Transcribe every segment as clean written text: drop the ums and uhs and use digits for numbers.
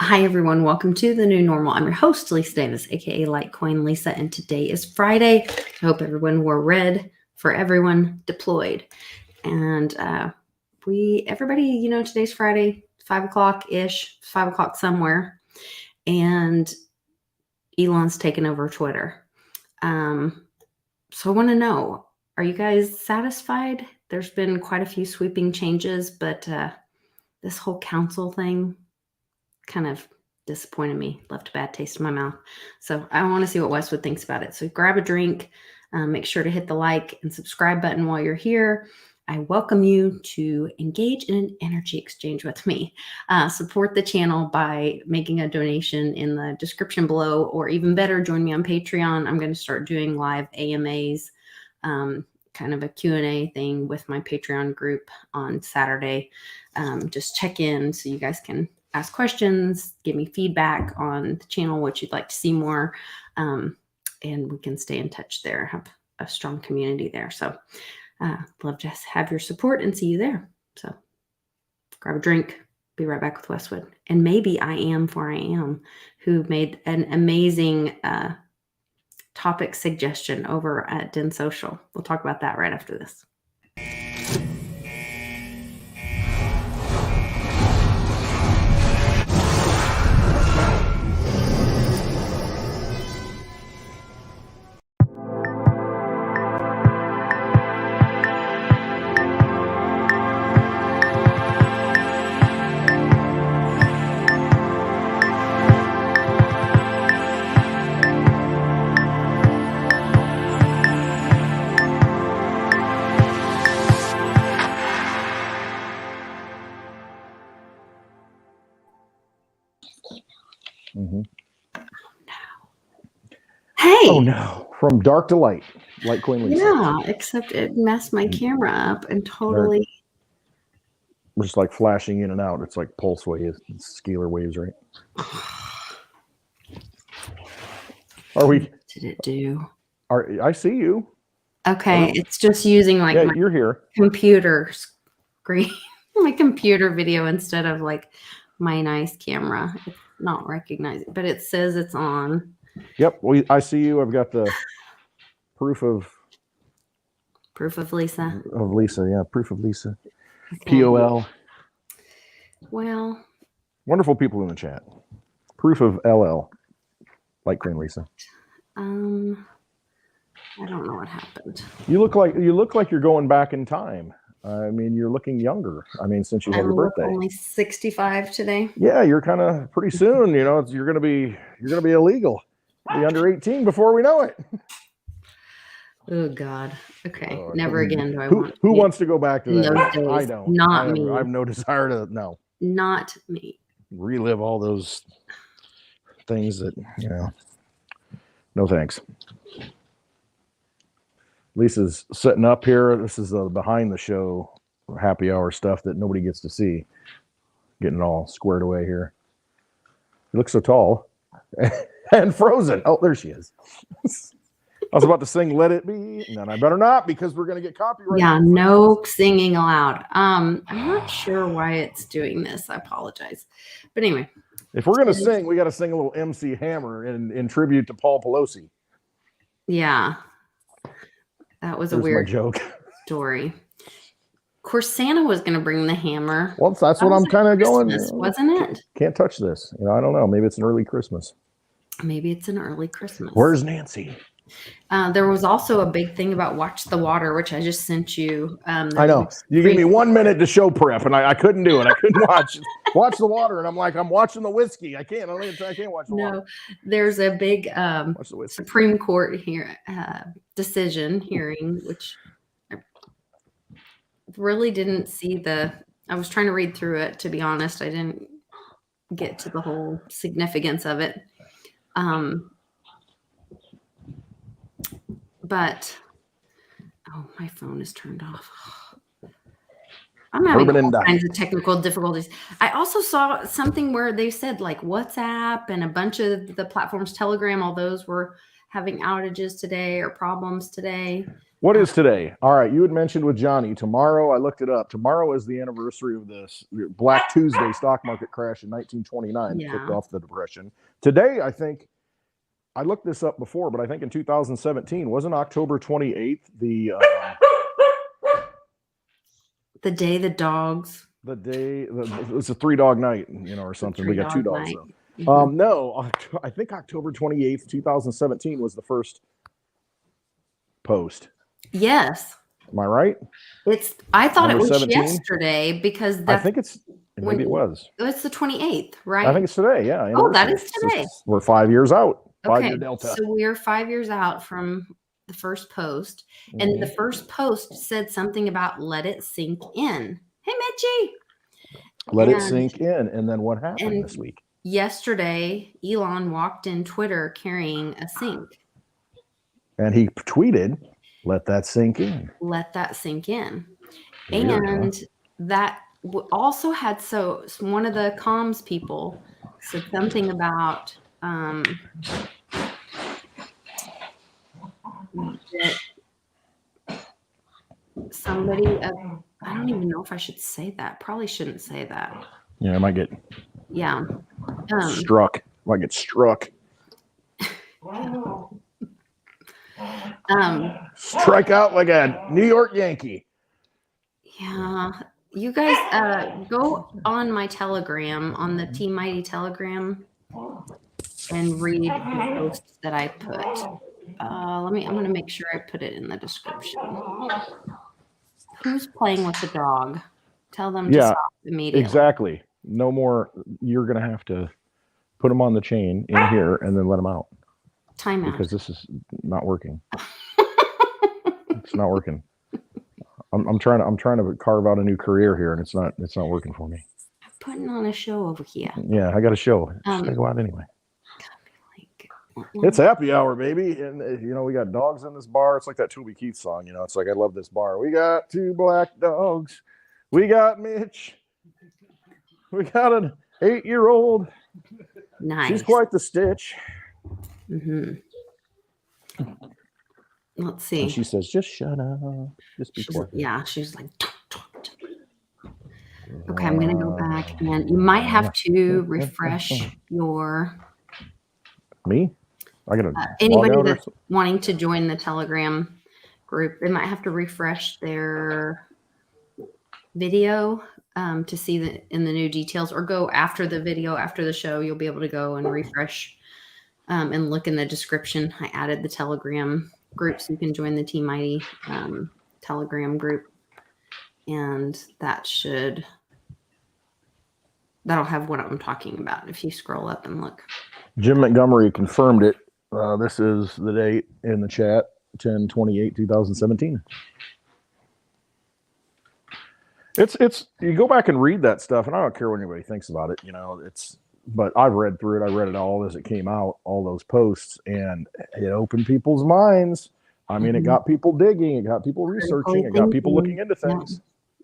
Hi, everyone. Welcome to the new normal. I'm your host, Lisa Davis, aka Litecoin Lisa, and today is Friday. I hope everyone wore red for everyone deployed. And everybody, today's Friday, 5 o'clock ish, 5 o'clock somewhere, and Elon's taken over Twitter. So I want to know, are you guys satisfied? There's been quite a few sweeping changes, but this whole council thing kind of disappointed me, left a bad taste in my mouth. So I want to see what Westwood thinks about it. So grab a drink, make sure to hit the like and subscribe button while you're here. I welcome you to engage in an energy exchange with me. Support the channel by making a donation in the description below, or even better, join me on Patreon. I'm going to start doing live AMAs, kind of a Q&A thing with my Patreon group on Saturday. Just check in so you guys can ask questions, give me feedback on the channel, what you'd like to see more, and we can stay in touch there, have a strong community there. So love to have your support and see you there. So grab a drink, be right back with Westwood. And maybe I am, who made an amazing topic suggestion over at Den Social. We'll talk about that right after this. Hey! Oh no, from dark to light, Litecoin Lisa. Yeah, except it messed my camera up and totally. Just like flashing in and out. It's like pulse waves, scalar waves, right? Are we? What did it do? I see you. Okay, it's just using like my you're here. Computer screen, my computer video instead of like my nice camera. It's not recognizing, but it says it's on. Yep, I see you. I've got the proof of Lisa. Of Lisa, yeah, proof of Lisa. Okay. POL. Well, wonderful people in the chat. Proof of LL. Litecoin Lisa. I don't know what happened. You look like you're going back in time. I mean, you're looking younger. I mean, since you had your birthday. Only 65 today. Yeah, you're kind of pretty soon. You're gonna be illegal. Be under 18 before we know it. Oh God. Okay. Never again do I want. Who wants to go back to that? I don't. Not me. I have no desire to. No. Not me. Relive all those things that No thanks. Lisa's setting up here. This is the behind the show happy hour stuff that nobody gets to see. Getting all squared away here. You look so tall and frozen. Oh, there she is. I was about to sing "Let It Be," and I better not because we're going to get copyright. Yeah, no singing allowed. I'm not sure why it's doing this. I apologize, but anyway. If we're going to sing, we got to sing a little MC Hammer in tribute to Paul Pelosi. Yeah. That was a weird joke story. Of course, Santa was going to bring the hammer. Well, that's what I'm kind of going. Wasn't it? Can't touch this. I don't know. Maybe it's an early Christmas. Maybe it's an early Christmas. Where's Nancy? There was also a big thing about Watch the Water, which I just sent you. I know. You gave me 1 minute to show prep, and I couldn't do it. I couldn't watch the water, and I'm like, I'm watching the whiskey. I can't watch the water. No, there's a big Supreme Court decision hearing, which I really didn't see I was trying to read through it, to be honest. I didn't get to the whole significance of it. But my phone is turned off. I'm having all kinds of technical difficulties. I also saw something where they said like WhatsApp and a bunch of the platforms, Telegram, all those were having outages today or problems today. What is today? All right, you had mentioned with Johnny tomorrow. I looked it up. Tomorrow is the anniversary of this Black Tuesday stock market crash in 1929 that kicked off the Depression. Today, I think I looked this up before, but I think in 2017 wasn't October 28th the day the dogs. the day it's a 3-dog night, or something. We got 2 dogs though. Mm-hmm. No, I think October 28th, 2017 was the first post. Yes. Am I right? I thought Number it was 17? yesterday because I think maybe it was. It's the 28th, right? I think it's today. Yeah. Oh, that is today. We're 5 years out. Okay. 5-year delta. So we're 5 years out from the first post. And the first post said something about let it sink in. Hey, Mitchie. Let it sink in. And then what happened this week? Yesterday, Elon walked in Twitter carrying a sink. And he tweeted, let that sink in. Let that sink in. Weird, and that also had, one of the comms people said something about that somebody, I don't even know if I should say that. Probably shouldn't say that. Yeah, I might get struck. Might get struck. Strike out like a New York Yankee. Yeah. You guys go on my Telegram, on the Team Mighty Telegram, and read the posts that I put. I'm going to make sure I put it in the description. Who's playing with the dog? Tell them to stop immediately. Exactly. No more. You're going to have to put them on the chain in here and then let them out. Time out. Because this is not working. It's not working. I'm trying to carve out a new career here, and it's not working for me. I'm putting on a show over here. Yeah, I got a show. It's gonna go out anyway. It's happy hour, baby, and we got dogs in this bar. It's like that Toby Keith song. It's like I love this bar. We got 2 black dogs. We got Mitch. We got an 8-year-old. Nice. She's quite the stitch. Mm-hmm. Let's see. And she says, "Just shut up. Just be quiet." Yeah, she's like, "Don't talk to me." Okay, I'm gonna go back, and you might have to refresh your. Me? I gotta. Anybody that's wanting to join the Telegram group, they might have to refresh their video to see in the new details, or go after the video, after the show. You'll be able to go and refresh and look in the description. I added the Telegram group so you can join the Team Mighty Telegram group, and that'll have what I'm talking about if you scroll up and look. Jim Montgomery confirmed it. This is the date in the chat, 10/28/2017. It's you go back and read that stuff, and I don't care what anybody thinks about it. But I've read through it. I read it all as it came out, all those posts, and it opened people's minds. I mean, it got people digging, it got people researching, it got people looking into things.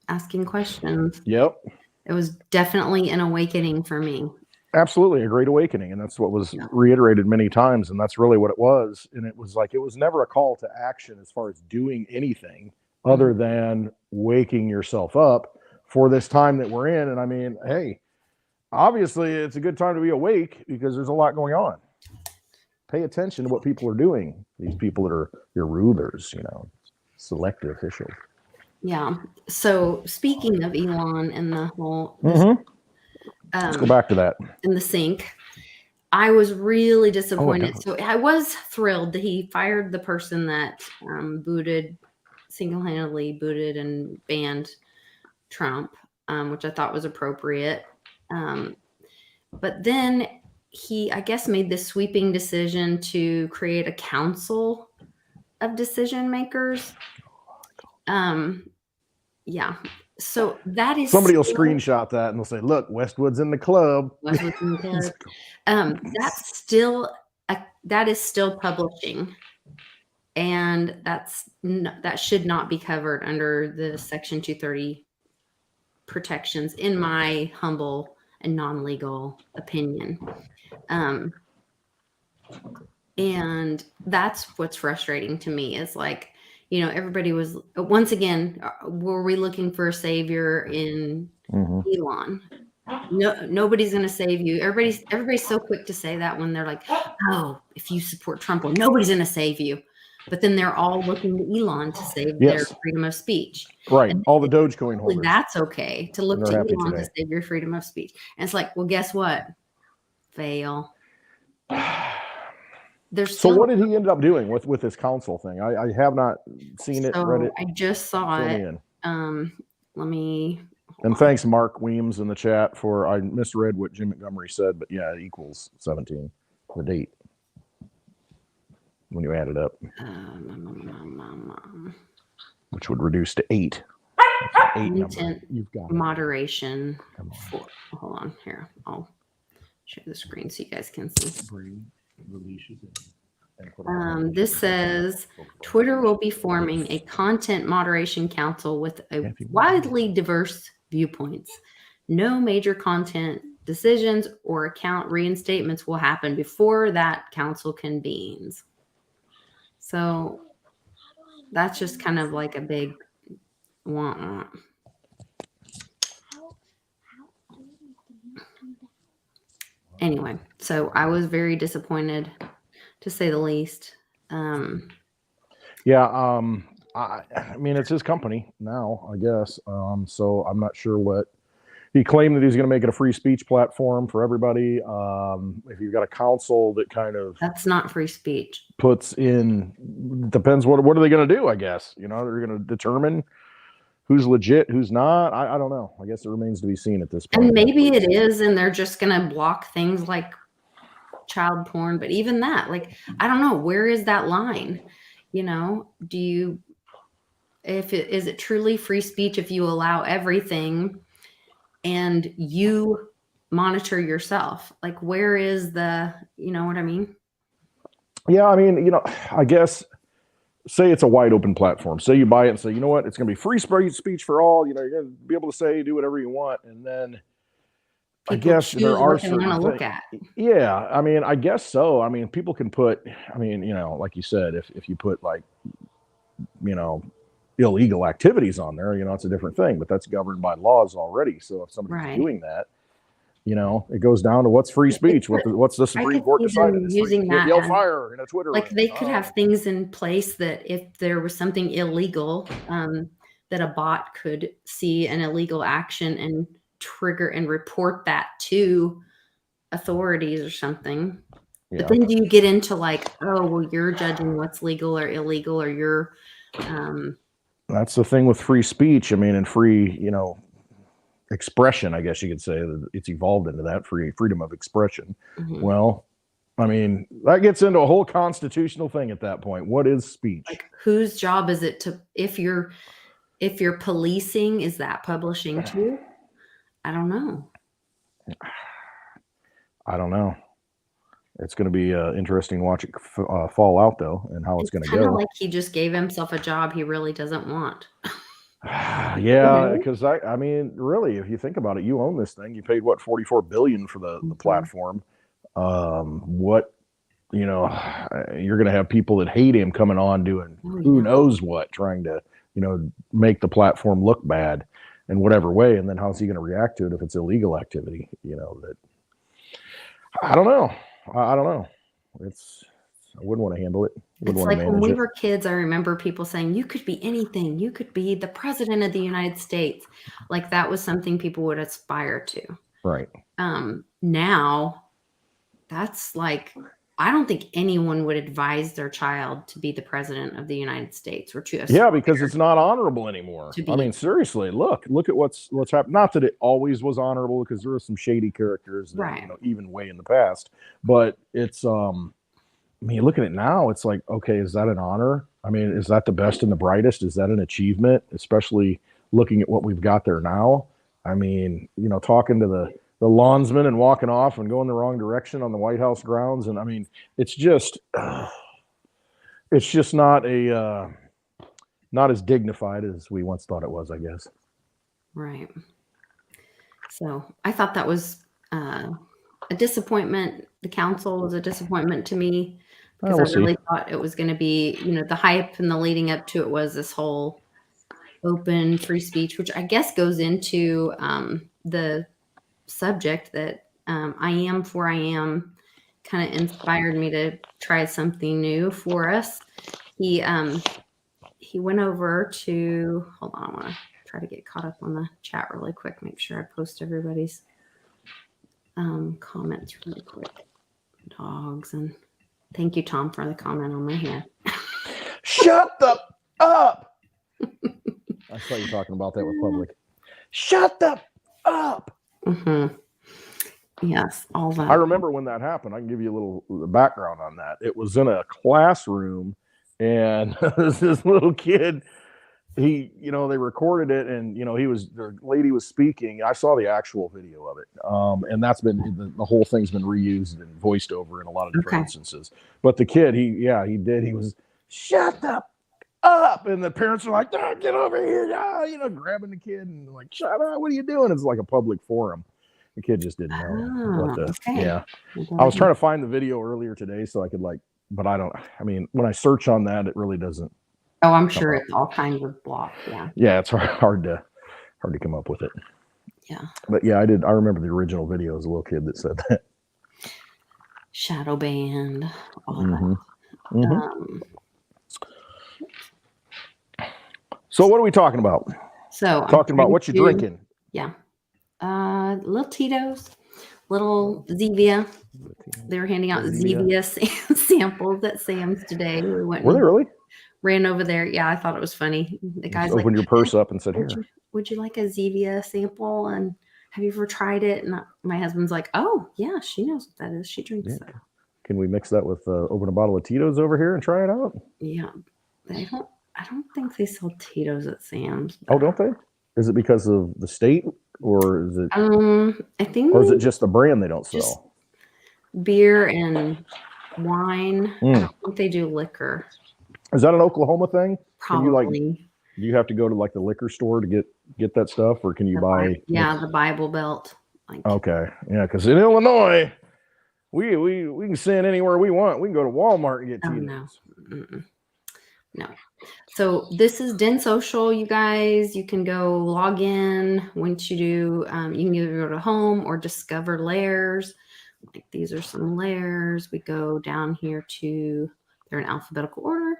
Asking questions. Yep. It was definitely an awakening for me. Absolutely, a great awakening. And that's what was reiterated many times. And that's really what it was. And it was like, it was never a call to action as far as doing anything other than waking yourself up for this time that we're in. And I mean, hey, obviously it's a good time to be awake because there's a lot going on. Pay attention to what people are doing. These people that are your rulers, selected officials. Yeah. So speaking of Elon and the whole, let's go back to that. In the sink, I was really disappointed. So I was thrilled that he fired the person that single-handedly booted and banned Trump, which I thought was appropriate. But then he, I guess, made this sweeping decision to create a council of decision makers. Yeah. So that is somebody will screenshot that and they'll say, "Look, Westwood's in the club." Westwood's in the club. That is still publishing, and that should not be covered under the Section 230 protections, in my humble and non-legal opinion. And that's what's frustrating to me is like, you know, everybody was once again, were we looking for a savior in Elon? No, nobody's going to save you. Everybody's so quick to say that when they're like, oh, if you support Trump, well, nobody's going to save you. But then they're all looking to Elon to save their Yes. freedom of speech. Right. And All the Dogecoin holders. that's okay to look And to they're happy Elon to today. save your freedom of speech. And it's like, well, guess what? Fail. There's So still, what did he end up doing with this council thing? I have not seen it, so read it. I just saw Fill me it. in. Let me. And thanks, Mark Weems, in the chat for, I misread what Jim Montgomery said, but yeah, it equals 17, the date, when you add it up, which would reduce to 8. 8 number. Intent You've got it. moderation. Come on. Hold on here. I'll share the screen so you guys can see. This says Twitter will be forming a content moderation council with a widely diverse viewpoints. No major content decisions or account reinstatements will happen before that council convenes. So that's just kind of like a big wah-wah. Anyway, so I was very disappointed, to say the least. Yeah, I mean, it's his company now, I guess. So I'm not sure what he claimed that he's going to make it a free speech platform for everybody. If you've got a council that kind of That's not free speech. puts in, depends what are they going to do? I guess they're going to determine who's legit, who's not. I don't know. I guess it remains to be seen at this point. And maybe it is, and they're just going to block things like child porn. But even that, like, I don't know, where is that line? You know, is it truly free speech if you allow everything and you monitor yourself? Like, where is you know what I mean? Yeah, I mean, I guess, say it's a wide open platform. Say you buy it and say, you know what, it's going to be free speech for all. You're going to be able to say, do whatever you want. And then People I guess there are what they want to look at. Yeah, I mean, I guess so. I mean, people can put, I mean, like you said, if you put like, illegal activities on there, it's a different thing, but that's governed by laws already. So if somebody's doing that, it goes down to what's free speech. What's the Supreme Court decided? Using that yell fire in a Twitter. Like they could have things in place that if there was something illegal, that a bot could see an illegal action and trigger and report that to authorities or something. Yeah. But then do you get into like, oh, well, you're judging what's legal or illegal, or you're that's the thing with free speech. I mean, and free, expression, I guess you could say it's evolved into that freedom of expression. Mm-hmm. Well, I mean, that gets into a whole constitutional thing at that point. What is speech? Like, whose job is it to, if you're policing, is that publishing too? I don't know. It's going to be interesting to watch it fall out, though, and how it's going to go. Kind of like he just gave himself a job he really doesn't want. Yeah, because I mean, really, if you think about it, you own this thing. You paid what, $44 billion for the platform. What, you're going to have people that hate him coming on doing who knows what, trying to, make the platform look bad in whatever way. And then how's he going to react to it if it's illegal activity? That I don't know. I don't know. I wouldn't want to handle it. It's like when we were kids, I remember people saying, you could be anything. You could be the president of the United States. Like that was something people would aspire to. Right. Now, that's like, I don't think anyone would advise their child to be the president of the United States or to. Yeah, because it's not honorable anymore. I mean, seriously, look at what's happened. Not that it always was honorable, because there were some shady characters that, even way in the past. But it's, I mean, look at it now. It's like, okay, is that an honor? I mean, is that the best and the brightest? Is that an achievement? Especially looking at what we've got there now. I mean, talking to the lawnsman and walking off and going the wrong direction on the White House grounds. And I mean, it's just not not as dignified as we once thought it was, I guess. Right. So I thought that was a disappointment. The council was a disappointment to me, because we'll I see. really thought it was going to be, the hype and the leading up to it was this whole open free speech, which I guess goes into the subject that I am for I am kind of inspired me to try something new for us. He went over to, hold on, I want to try to get caught up on the chat really quick, make sure I post everybody's comments really quick. Dogs, and thank you, Tom, for the comment on my hair. Shut the up. I saw you talking about that with public. Shut the up. Mm-hmm. Yes, all that. I remember when that happened. I can give you a little background on that. It was in a classroom, and this little kid, they recorded it, and the lady was speaking. I saw the actual video of it, and that's been the whole thing's been reused and voiced over in a lot of different instances. But the kid, he was shut up, and the parents are like, oh, get over here, grabbing the kid and like, shut up, what are you doing? It's like a public forum. The kid just didn't know. Yeah. I was trying to find the video earlier today so I could but when I search on that, it really doesn't. Oh, I'm sure it's all kinds of blocked. Yeah. Yeah, it's hard to come up with it. Yeah. But yeah, I remember the original video as a little kid that said that. Shadow banned. All Mm-hmm. that. Mm-hmm. So what are we talking about? So talking about what you're drinking. Yeah. Little Tito's, little Zevia. They were handing out Zevia samples at Sam's today. Were they really? Ran over there. Yeah, I thought it was funny. The guy's opened your purse up and said, would you like a Zevia sample? And have you ever tried it? And my husband's like, oh, yeah, she knows what that is. She drinks that. Can we mix that with open a bottle of Tito's over here and try it out? Yeah. I don't think they sell Tito's at Sam's. Oh, don't they? Is it because of the state, or is it? I think. Or is it just the brand they don't sell? Beer and wine. I don't think they do liquor. Is that an Oklahoma thing? Probably. Do you have to go to the liquor store to get that stuff, or can you buy? The Bible Belt. Okay, yeah, because in Illinois, we can send anywhere we want. We can go to Walmart and get Tito's. No. So this is Den Social, you guys. You can go log in. Once you do, you can either go to home or discover layers. These are some layers. We go down here to, they're in alphabetical order.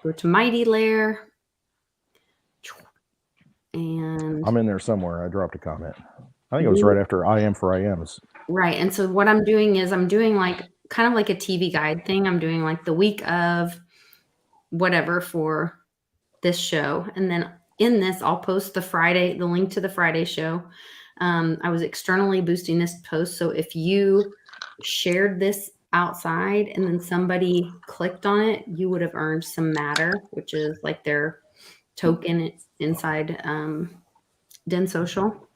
Go to Mighty Layer. And I'm in there somewhere. I dropped a comment. I think it was right after I Am for I Am's. Right. And so what I'm doing is I'm doing kind of like a TV guide thing. I'm doing the week of whatever for this show. And then in this, I'll post the link to the Friday show. I was externally boosting this post. So if you shared this outside and then somebody clicked on it, you would have earned some Matter, which is their token inside Den Social.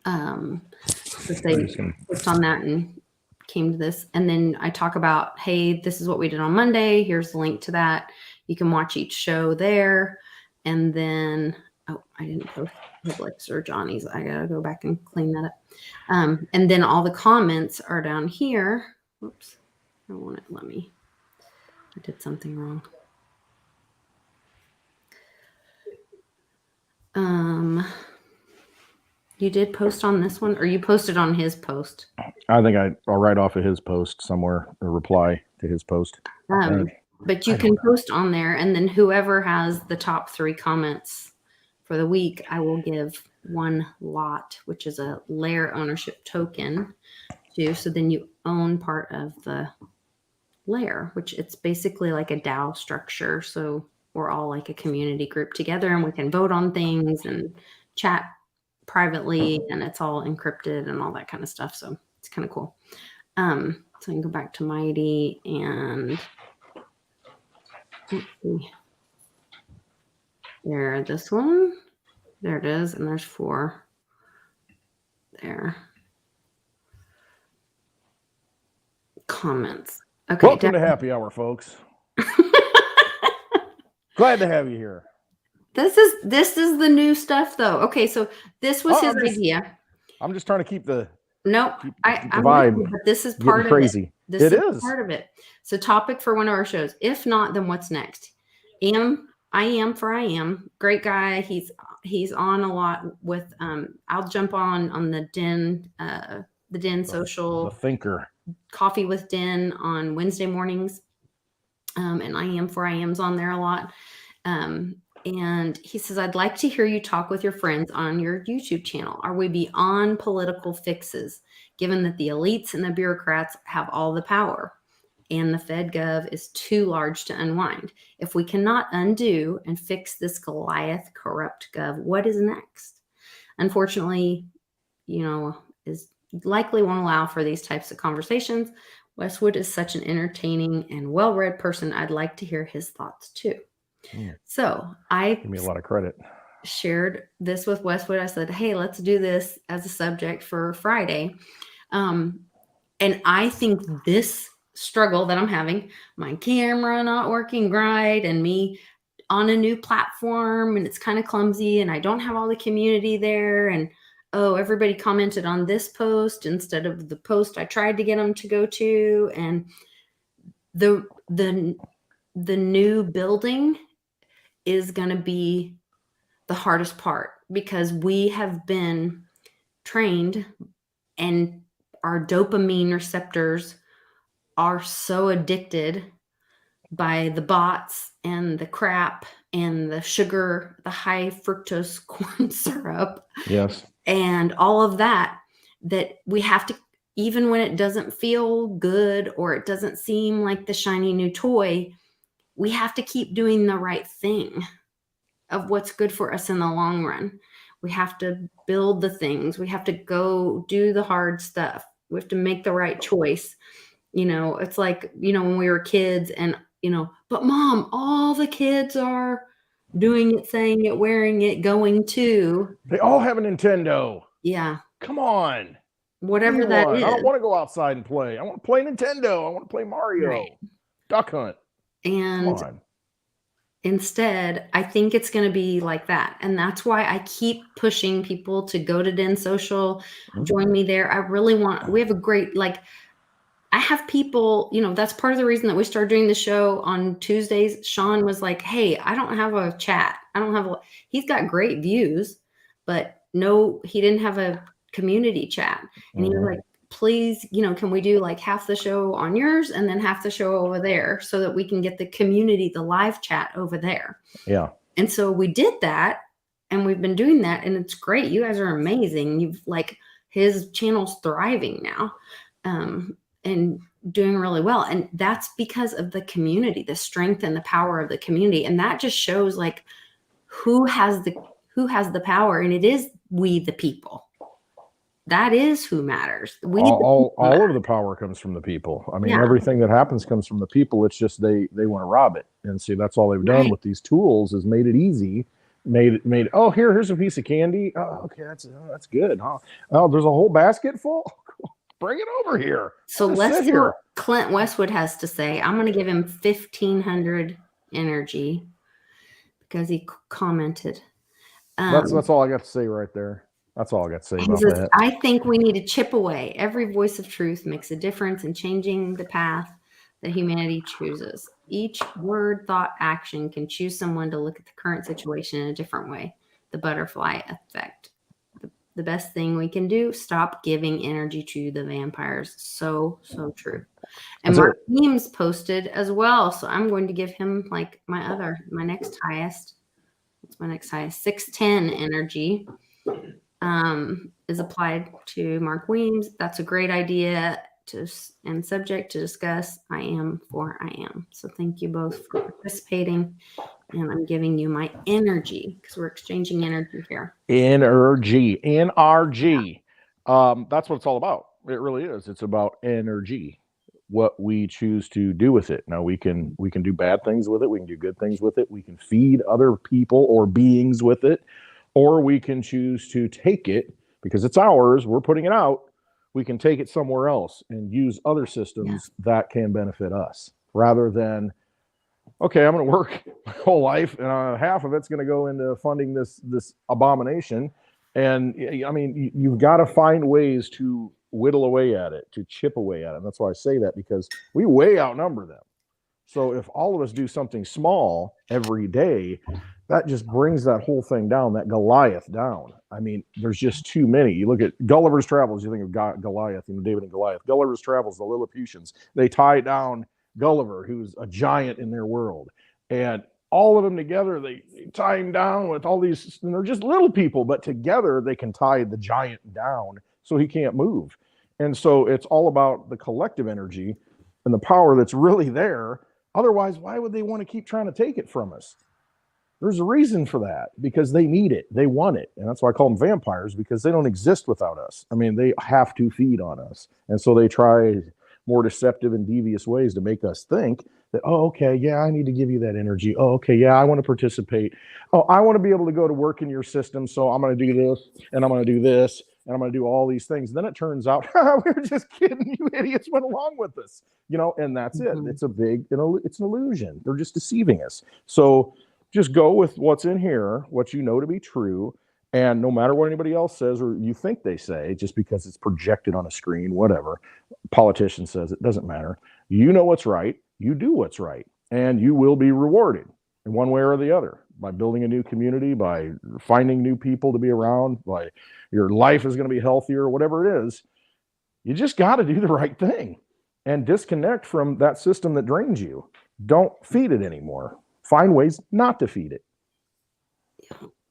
If they clicked on that and came to this, and then I talk about, hey, this is what we did on Monday. Here's the link to that. You can watch each show there. And then, I didn't post Publix or Johnny's. I gotta go back and clean that up. And then all the comments are down here. Whoops, I don't want it. I did something wrong. You did post on this one, or you posted on his post? I think I'll write off of his post somewhere, or reply to his post. But you can post on there, and then whoever has the top 3 comments for the week, I will give 1 lot, which is a layer ownership token to. So then you own part of the layer, which it's basically like a DAO structure. So we're all like a community group together, and we can vote on things and chat privately, and it's all encrypted and all that kind of stuff. So it's kind of cool. So I can go back to Mighty and let's see. There, this one. There it is. And there's 4 there. Comments. Okay. Welcome to Happy Hour, folks. Glad to have you here. This is the new stuff, though. Okay, so this was his idea. I'm just trying to keep the Nope. I'm Divide. with you, but this is Getting part of it. crazy. This It is is. part of it. So topic for one of our shows. If not, then what's next? I am. Great guy. He's on a lot with I'll jump on the Den social The thinker. coffee with Den on Wednesday mornings. And I am's on there a lot. And he says, I'd like to hear you talk with your friends on your YouTube channel. Are we beyond political fixes, given that the elites and the bureaucrats have all the power and the Fed Gov is too large to unwind? If we cannot undo and fix this Goliath corrupt Gov, what is next? Unfortunately, is likely won't allow for these types of conversations. Westwood is such an entertaining and well-read person. I'd like to hear his thoughts too. So I give me a lot of credit. Shared this with Westwood. I said, hey, let's do this as a subject for Friday. And I think this struggle that I'm having, my camera not working right and me on a new platform and it's kind of clumsy and I don't have all the community there. And everybody commented on this post instead of the post I tried to get them to go to. And the new building is going to be the hardest part because we have been trained and our dopamine receptors are so addicted by the bots and the crap and the sugar, the high fructose corn syrup. Yes. And all of that we have to, even when it doesn't feel good or it doesn't seem like the shiny new toy, we have to keep doing the right thing of what's good for us in the long run. We have to build the things. We have to go do the hard stuff. We have to make the right choice. It's like, when we were kids and, but Mom, all the kids are doing it, saying it, wearing it, going to. They all have a Nintendo. Yeah. Come on. Whatever that is. I don't want to go outside and play. I want to play Nintendo. I want to play Mario. Right. Duck Hunt. And Come on. Instead, I think it's going to be like that. And that's why I keep pushing people to go to Den Social, join me there. We have a great, I have people, that's part of the reason that we started doing the show on Tuesdays. Sean was like, hey, I don't have a chat. He's got great views, but no, he didn't have a community chat. And he was like, please, can we do like half the show on yours and then half the show over there so that we can get the community, the live chat over there. Yeah. And so we did that and we've been doing that and it's great. You guys are amazing. His channel's thriving now and doing really well. And that's because of the community, the strength and the power of the community. And that just shows who has the power, and it is we, the people. That is who matters. All of the power comes from the people. I mean, everything that happens comes from the people. It's just they want to rob it. And see, that's all they've done with these tools is made it easy. Here's a piece of candy. Oh, okay, that's good. Huh? Oh, there's a whole basket full. Bring it over here. So let's see what Clint Westwood has to say. I'm going to give him 1,500 energy because he commented. That's all I got to say right there. That's all I got to say about that. I think we need to chip away. Every voice of truth makes a difference in changing the path that humanity chooses. Each word, thought, action can choose someone to look at the current situation in a different way. The butterfly effect. The best thing we can do, stop giving energy to the vampires. So true. And Mark Weems posted as well. So I'm going to give him my next highest. What's my next highest? 610 energy. Is applied to Mark Weems. That's a great idea and subject to discuss. I am. So thank you both for participating. And I'm giving you my energy because we're exchanging energy here. NRG. That's what it's all about. It really is. It's about energy. What we choose to do with it. Now we can do bad things with it. We can do good things with it. We can feed other people or beings with it. Or we can choose to take it because it's ours. We're putting it out. We can take it somewhere else and use other systems that can benefit us rather than, okay, I'm going to work my whole life and half of it's going to go into funding this abomination. And I mean, you've got to find ways to whittle away at it, to chip away at it. And that's why I say that, because we way outnumber them. So if all of us do something small every day, that just brings that whole thing down, that Goliath down. I mean, there's just too many. You look at Gulliver's Travels, you think of Goliath, David and Goliath. Gulliver's Travels, the Lilliputians, they tie down Gulliver, who's a giant in their world. And all of them together, they tie him down with all these, and they're just little people, but together they can tie the giant down so he can't move. And so it's all about the collective energy and the power that's really there. Otherwise, why would they want to keep trying to take it from us? There's a reason for that, because they need it. They want it. And that's why I call them vampires, because they don't exist without us. I mean, they have to feed on us. And so they try more deceptive and devious ways to make us think that, oh, okay, yeah, I need to give you that energy. Oh, okay, yeah, I want to participate. Oh, I want to be able to go to work in your system, so I'm going to do this, and I'm going to do this, and I'm going to do all these things. And then it turns out, we were just kidding. You idiots went along with this, and that's it. It's it's an illusion. They're just deceiving us. So just go with what's in here, what you know to be true. And no matter what anybody else says or you think they say, just because it's projected on a screen, whatever, politician says, it doesn't matter. You know what's right. You do what's right. And you will be rewarded in one way or the other, by building a new community, by finding new people to be around, by your life is going to be healthier, whatever it is. You just got to do the right thing and disconnect from that system that drains you. Don't feed it anymore. Find ways not to feed it.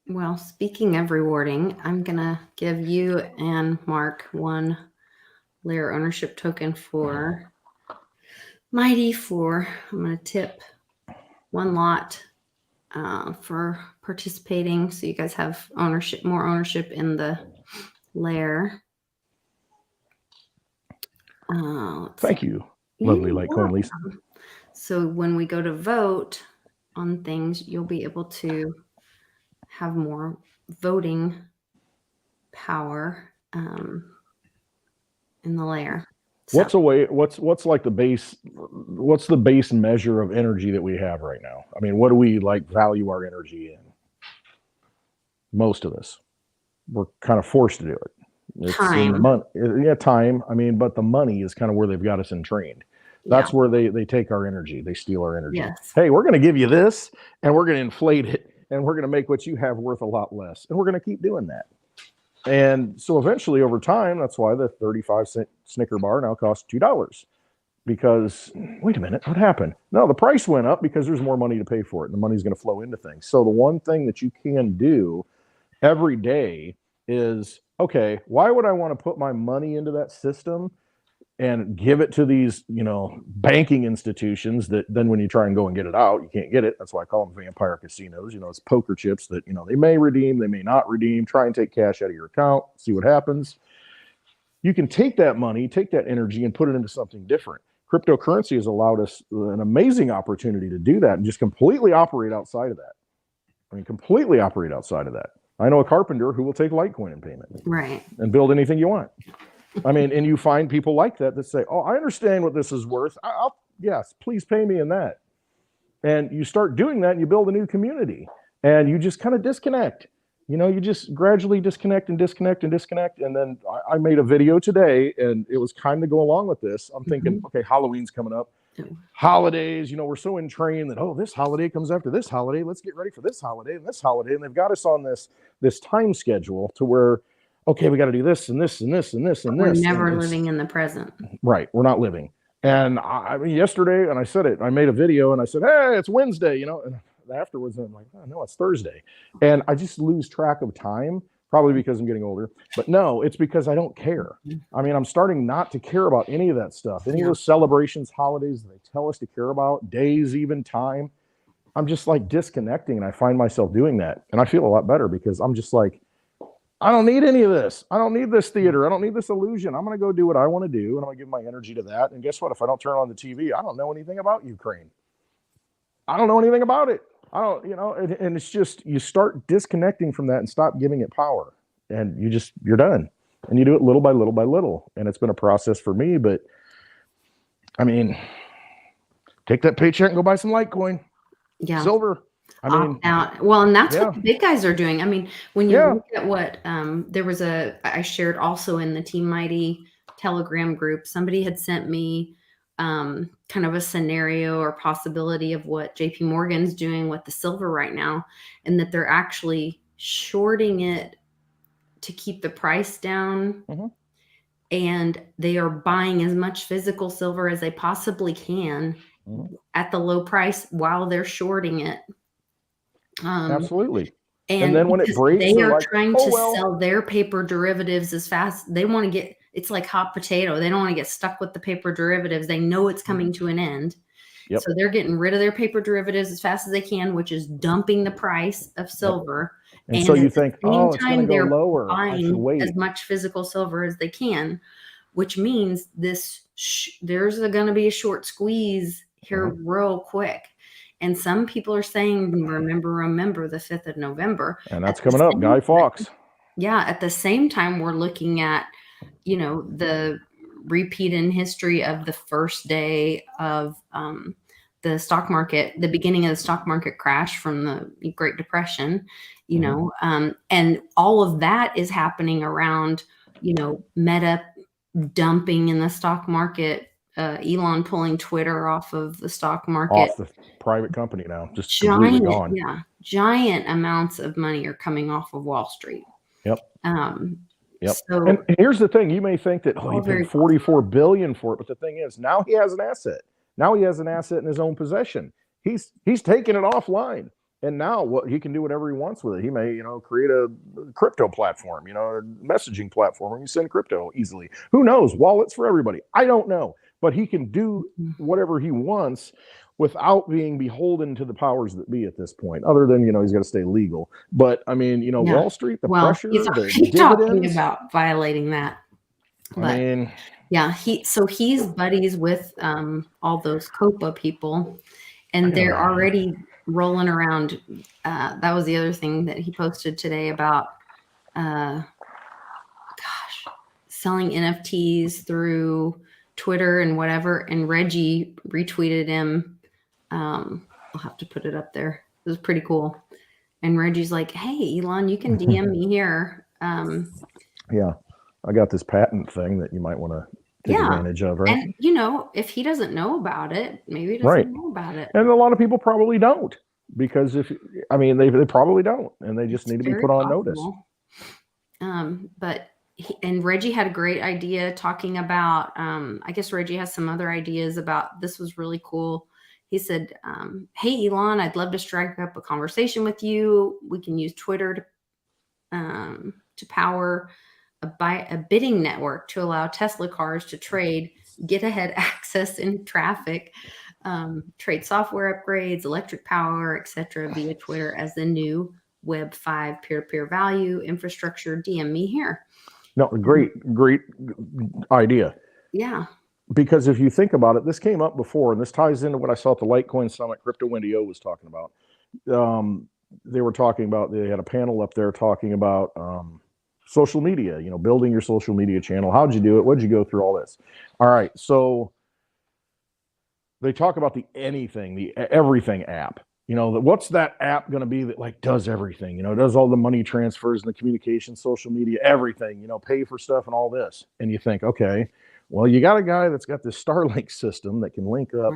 Well, speaking of rewarding, I'm going to give you and Mark one layer ownership token for Mighty for, I'm going to tip one lot for participating. So you guys have more ownership in the layer. Thank you, lovely Litecoin Lisa. So when we go to vote on things, you'll be able to have more voting power in the layer. So, what's like the base, what's the base measure of energy that we have right now? I mean, what do we value our energy in? Most of us, we're kind of forced to do it. It's time. Time. I mean, but the money is kind of where they've got us entrained. That's where they take our energy. They steal our energy. Yes. Hey, we're going to give you this and we're going to inflate it and we're going to make what you have worth a lot less. And we're going to keep doing that. And so eventually over time, that's why the 35-cent Snicker bar now costs $2. Because, wait a minute, what happened? No, the price went up because there's more money to pay for it. And the money's going to flow into things. So the one thing that you can do every day is, okay, why would I want to put my money into that system and give it to these, banking institutions that then when you try and go and get it out, you can't get it. That's why I call them vampire casinos. It's poker chips that, they may redeem, they may not redeem. Try and take cash out of your account, see what happens. You can take that money, take that energy and put it into something different. Cryptocurrency has allowed us an amazing opportunity to do that and just completely operate outside of that. Completely operate outside of that. I know a carpenter who will take Litecoin in payment. Right. And build anything you want. And you find people like that say, oh, I understand what this is worth. Yes, please pay me in that. And you start doing that and you build a new community and you just kind of disconnect. You just gradually disconnect and disconnect and disconnect. And then I made a video today and it was kind of go along with this. I'm thinking, okay, Halloween's coming up. Holidays, we're so entrained that, oh, this holiday comes after this holiday. Let's get ready for this holiday and this holiday. And they've got us on this time schedule to where, okay, we got to do this and this and this and this and We're this. never living in the present. Right. We're not living. And yesterday, and I said it, I made a video and I said, hey, it's Wednesday, and afterwards I'm like, oh, no, it's Thursday. And I just lose track of time, probably because I'm getting older. But no, it's because I don't care. I'm starting not to care about any of that stuff. Any of those celebrations, holidays that they tell us to care about, days, even time. I'm just disconnecting and I find myself doing that. And I feel a lot better because I'm just I don't need any of this. I don't need this theater. I don't need this illusion. I'm going to go do what I want to do, and I'm going to give my energy to that. And guess what? If I don't turn on the TV, I don't know anything about Ukraine. I don't know anything about it. I don't, and it's just, you start disconnecting from that and stop giving it power, and you're done. And you do it little by little by little. And it's been a process for me, but take that paycheck and go buy some Litecoin. Yeah. Silver. Out. Well, and that's what the big guys are doing. When you look at what I shared also in the Team Mighty Telegram group, somebody had sent me kind of a scenario or possibility of what JP Morgan's doing with the silver right now, and that they're actually shorting it to keep the price down. And they are buying as much physical silver as they possibly can at the low price while they're shorting it. Absolutely. And then when it breaks, they they're are like, trying "Oh, to well." sell their paper derivatives as fast. They want to get, it's like hot potato. They don't want to get stuck with the paper derivatives. They know it's coming to an end. Yep. So they're getting rid of their paper derivatives as fast as they can, which is dumping the price of silver. And so you think, oh, it's going to go they're lower. I should buying wait. as much physical silver as they can, which means there's going to be a short squeeze here real quick. And some people are saying, remember the 5th of November. And that's coming up, Guy Fawkes. Yeah. At the same time, we're looking at, the repeat in history of the first day of the stock market, the beginning of the stock market crash from the Great Depression, and all of that is happening around, Meta dumping in the stock market, Elon pulling Twitter off of the stock market. Off the private company now, just completely gone. Yeah, giant amounts of money are coming off of Wall Street. Yep. Yep. So, and here's the thing: you may think that he paid $44 billion for it, but the thing is, now he has an asset. Now he has an asset in his own possession. He's taken it offline, and now he can do whatever he wants with it. He may, create a crypto platform, a messaging platform where you send crypto easily. Who knows? Wallets for everybody. I don't know. But he can do whatever he wants without being beholden to the powers that be at this point, other than, he's got to stay legal. But I mean, Wall Street, the pressure, he's the talking dividends. about violating that. But, he's buddies with all those COPA people, and they're already rolling around. That was the other thing that he posted today about, selling NFTs through Twitter and whatever, and Reggie retweeted him. I'll have to put it up there. It was pretty cool. And Reggie's like, "Hey, Elon, you can DM me here." Yeah, I got this patent thing that you might want to take advantage of, right? And if he doesn't know about it, maybe he doesn't know about it. And a lot of people probably don't, because they probably don't, and they just need to be put on notice. But and Reggie had a great idea talking about, I guess Reggie has some other ideas about, this was really cool. He said, "Hey, Elon, I'd love to strike up a conversation with you. We can use Twitter to power a bidding network to allow Tesla cars to trade, get ahead access in traffic, trade software upgrades, electric power, etc. via Twitter as the new Web 5 peer-to-peer value infrastructure. DM me here." No, great idea. Yeah. Because if you think about it, this came up before, and this ties into what I saw at the Litecoin Summit. Crypto Indio was talking about. They were talking about, they had a panel up there talking about social media, building your social media channel. How'd you do it? What'd you go through all this? All right. So they talk about the everything app. What's that app going to be that does everything, does all the money transfers and the communication, social media, everything, pay for stuff and all this. And you think, okay, well, you got a guy that's got this Starlink system that can link up,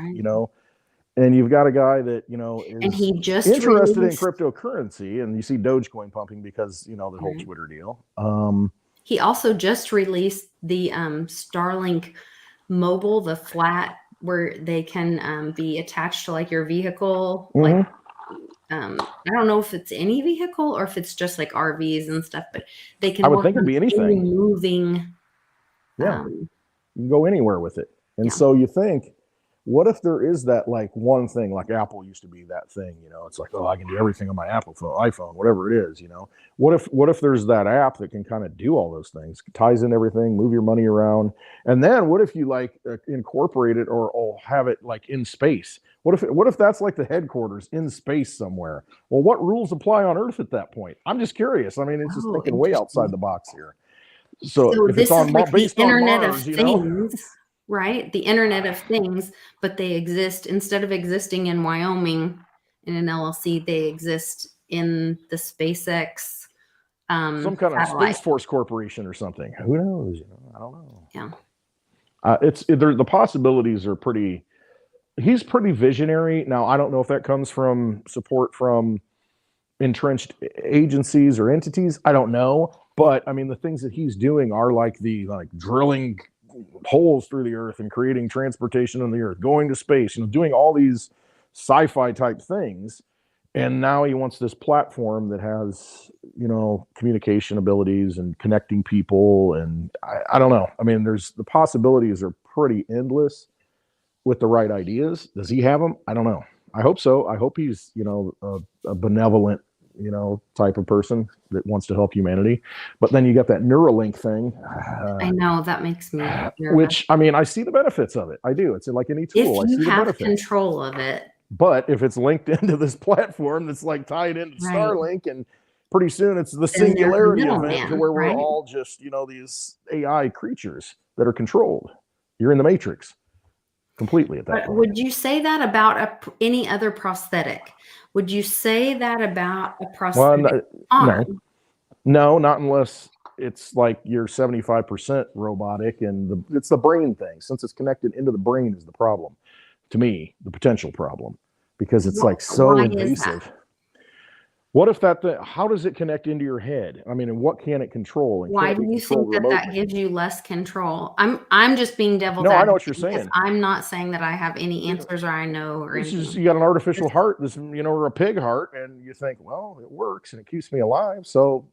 and you've got a guy that, is and he just interested in cryptocurrency, and you see Dogecoin pumping because, the whole Twitter deal. He also just released the Starlink mobile, the flat, where they can be attached to your vehicle. I don't know if it's any vehicle or if it's just RVs and stuff, but they can. I would think it'd be anything moving. Yeah, you can go anywhere with it. And so you think, what if there is that one thing, like Apple used to be that thing, it's like, oh, I can do everything on my Apple phone, iPhone, whatever it is, What if there's that app that can kind of do all those things, ties in everything, move your money around? And then what if you incorporate it or have it in space? What if that's the headquarters in space somewhere? Well, what rules apply on Earth at that point? I'm just curious. I mean, it's just thinking way outside the box here. So if this it's on based the Internet on Mars, of Things, right? The Internet of Things, but they exist, instead of existing in Wyoming in an LLC, they exist in the SpaceX some kind of Space Force Corporation or something. Who knows? I don't know. Yeah. The possibilities are pretty. He's pretty visionary. Now, I don't know if that comes from support from entrenched agencies or entities. I don't know, but I mean, the things that he's doing are like drilling holes through the earth and creating transportation on the earth, going to space, doing all these sci-fi type things. And now he wants this platform that has, communication abilities and connecting people. And I don't know. I mean, the possibilities are pretty endless with the right ideas. Does he have them? I don't know. I hope so. I hope he's, a benevolent, type of person that wants to help humanity. But then you got that Neuralink thing. I know that makes me nervous. Which, I mean, I see the benefits of it. I do. It's like any tool. If I see you the have benefits. control of it. But if it's linked into this platform that's like tied into Right. Starlink, and pretty soon it's the Then there's the singularity event middleman, to where we're right? all just, these AI creatures that are controlled. You're in the matrix completely at that But point. would you say that about any other prosthetic? Would you say that about a prosthetic arm? No, not unless it's like you're 75% robotic, and it's the brain thing. Since it's connected into the brain is the problem. To me, the potential problem, because it's like so invasive. What if how does it connect into your head? I mean, and what can it control? And why do you think that gives you less control? I'm just being devil's advocate. No, I know what you're saying. saying. I'm not saying that I have any answers or I know or anything. You got an artificial heart, or a pig heart, and you think, well, it works and it keeps me alive. So,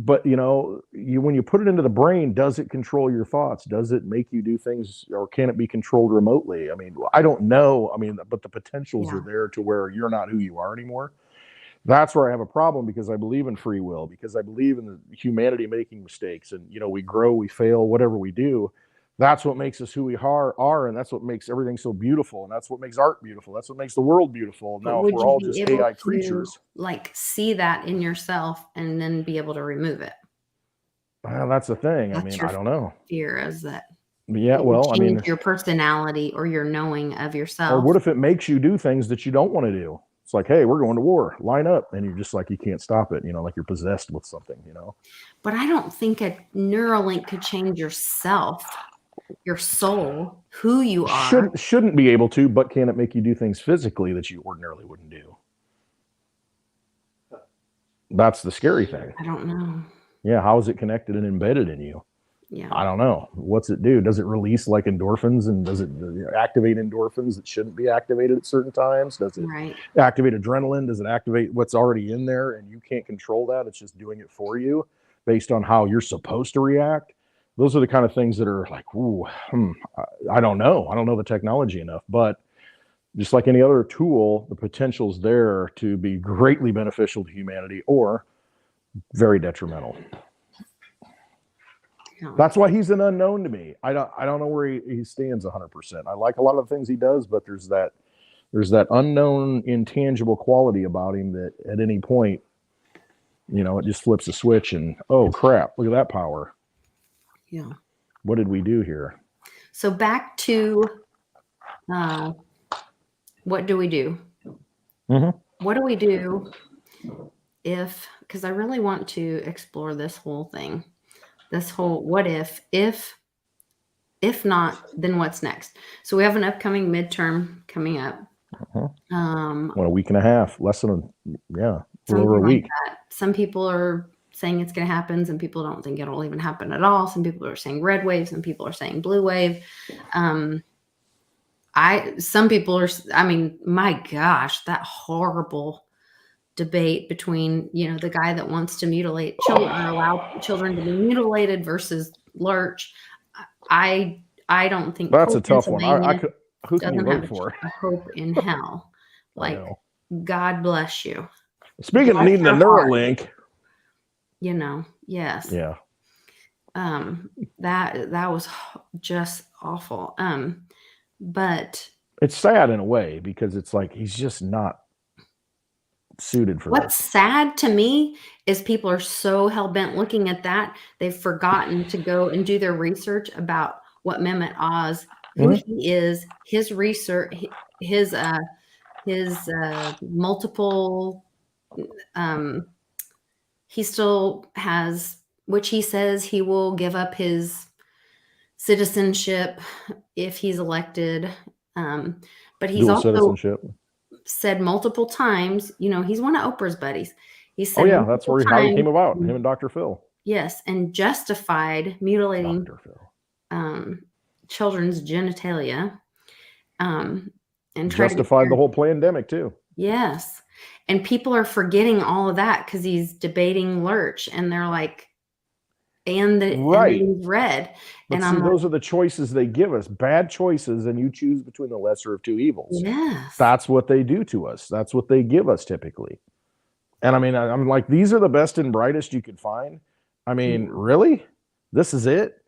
but when you put it into the brain, does it control your thoughts? Does it make you do things, or can it be controlled remotely? I mean, I don't know. I mean, but the potentials are there to where you're not who you are anymore. That's where I have a problem, because I believe in free will, because I believe in the humanity making mistakes, and we grow, we fail, whatever we do. That's what makes us who we are, and that's what makes everything so beautiful, and that's what makes art beautiful. That's what makes the world beautiful. Now, if we're all just AI creatures, like see that in yourself and then be able to remove it. Well, that's the thing. I mean, I don't know. Fear is that. Yeah, well, I mean, your personality or your knowing of yourself. Or what if it makes you do things that you don't want to do? It's like, hey, we're going to war, line up. And you're just like, you can't stop it, like you're possessed with something, But I don't think a Neuralink could change yourself, your soul, who you are. Shouldn't be able to, but can it make you do things physically that you ordinarily wouldn't do? That's the scary thing. I don't know. Yeah, how is it connected and embedded in you? Yeah. I don't know. What's it do? Does it release like endorphins, and does it activate endorphins that shouldn't be activated at certain times? Does it activate adrenaline? Does it activate what's already in there and you can't control that? It's just doing it for you based on how you're supposed to react. Those are the kind of things that are like, I don't know. I don't know the technology enough, but just like any other tool, the potential's there to be greatly beneficial to humanity or very detrimental. That's why he's an unknown to me. I don't know where he stands 100%. I like a lot of the things he does, but there's that unknown, intangible quality about him that at any point, it just flips a switch and, oh crap, look at that power. Yeah. What did we do here? So back to what do we do? Mm-hmm. What do we do because I really want to explore this whole thing. This whole what if not, then what's next? So we have an upcoming midterm coming up. A week and a half, less than a little over a week. Like some people are saying it's going to happen. Some people don't think it'll even happen at all. Some people are saying red wave. Some people are saying blue wave. My gosh, that horrible debate between, the guy that wants to mutilate children or allow children to be mutilated versus Lurch. I don't think that's a tough one. Who can you vote for? A hope in hell. God bless you. Speaking of needing a Neuralink, yes. Yeah. That was just awful. But it's sad in a way because it's like he's just not suited for what's sad to me is people are so hell-bent looking at that they've forgotten to go and do their research about what Mehmet Oz, who he is, his research, his multiple he still has, which he says he will give up his citizenship if he's elected. But he's Dual also citizenship. said multiple times, he's one of Oprah's buddies. He said Oh yeah, that's how he came about. times, Him and Dr. Phil. yes, and justified mutilating Dr. Phil. children's genitalia. And Justified the whole pandemic too. Yes. And people are forgetting all of that because he's debating Lurch, and they're like, and he's red. But and see, those are the choices they give us. Bad choices, and you choose between the lesser of two evils. Yes. That's what they do to us. That's what they give us typically. And I mean, I'm like, these are the best and brightest you could find. I mean, really? This is it?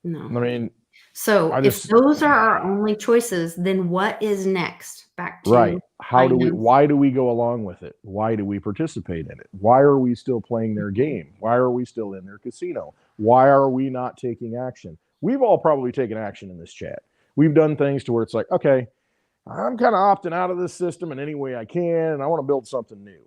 No. I mean, so if those are our only choices, then what is next? Back to right. Why do we go along with it? Why do we participate in it? Why are we still playing their game? Why are we still in their casino? Why are we not taking action? We've all probably taken action in this chat. We've done things to where it's like, okay, I'm kind of opting out of this system in any way I can, and I want to build something new.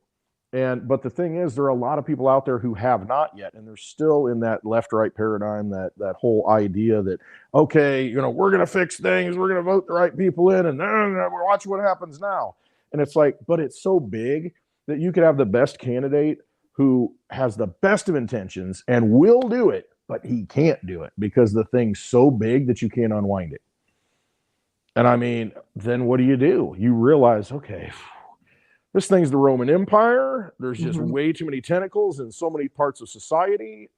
But the thing is, there are a lot of people out there who have not yet, and they're still in that left-right paradigm, that whole idea that, okay, we're going to fix things, we're going to vote the right people in, and then we'll watch what happens now. And it's like, but it's so big that you could have the best candidate who has the best of intentions and will do it, but he can't do it because the thing's so big that you can't unwind it. And I mean, then what do? You realize, okay, this thing's the Roman Empire. There's just way too many tentacles in so many parts of society.